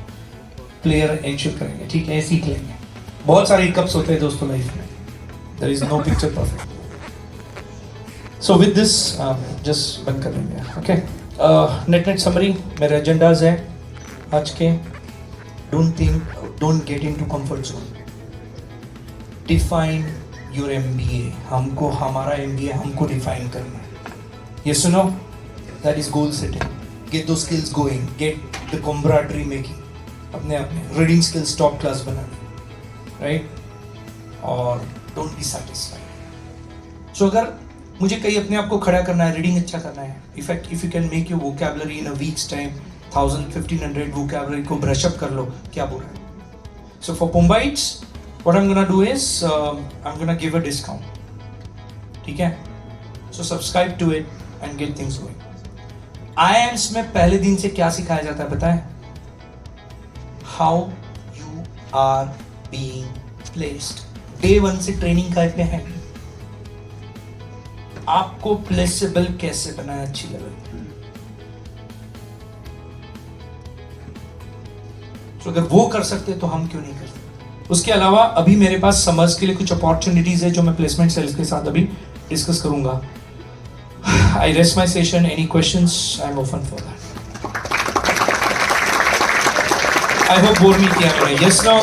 प्लेयर एंश्योर करेंगे. ठीक है, सीख लेंगे. बहुत सारे हिकअप्स होते हैं दोस्तों लाइफ में. There is no picture perfect. So with this just बंद कर देंगे. ओके. नेट समरी मेरे एजेंडाज है आज के. Don't get into comfort zone. Define your MBA. हमको हमारा MBA हमको डिफाइन करना है. Yes or no? That is goal setting. Get those skills going. Get the camaraderie making. अपने reading skills top class बनाने, right? और don't be satisfied. So अगर मुझे कहीं अपने आप को खड़ा करना है, रीडिंग अच्छा करना है, if you can make your vocabulary in a week's time 1,000-1,500 vocabulary को brush up कर लो, क्या बुरा है? So for Pumbaites, what I'm gonna do is I'm gonna give a discount. ठीक है? So subscribe to it and get things going. IIMs में पहले दिन से क्या सिखाया जाता है पता है? How you are being placed. Day 1 से ट्रेनिंग का पे है. आपको प्लेसेबल कैसे बनाया अच्छी लेवल. तो अगर वो कर सकते तो हम क्यों नहीं कर सकते? उसके अलावा अभी मेरे पास समर्स के लिए कुछ अपॉर्चुनिटीज है जो मैं प्लेसमेंट सेल्स के साथ अभी डिस्कस करूंगा. I rest my session. Any questions? I'm open for that. I hope bore me किया मैंने. Yes, no?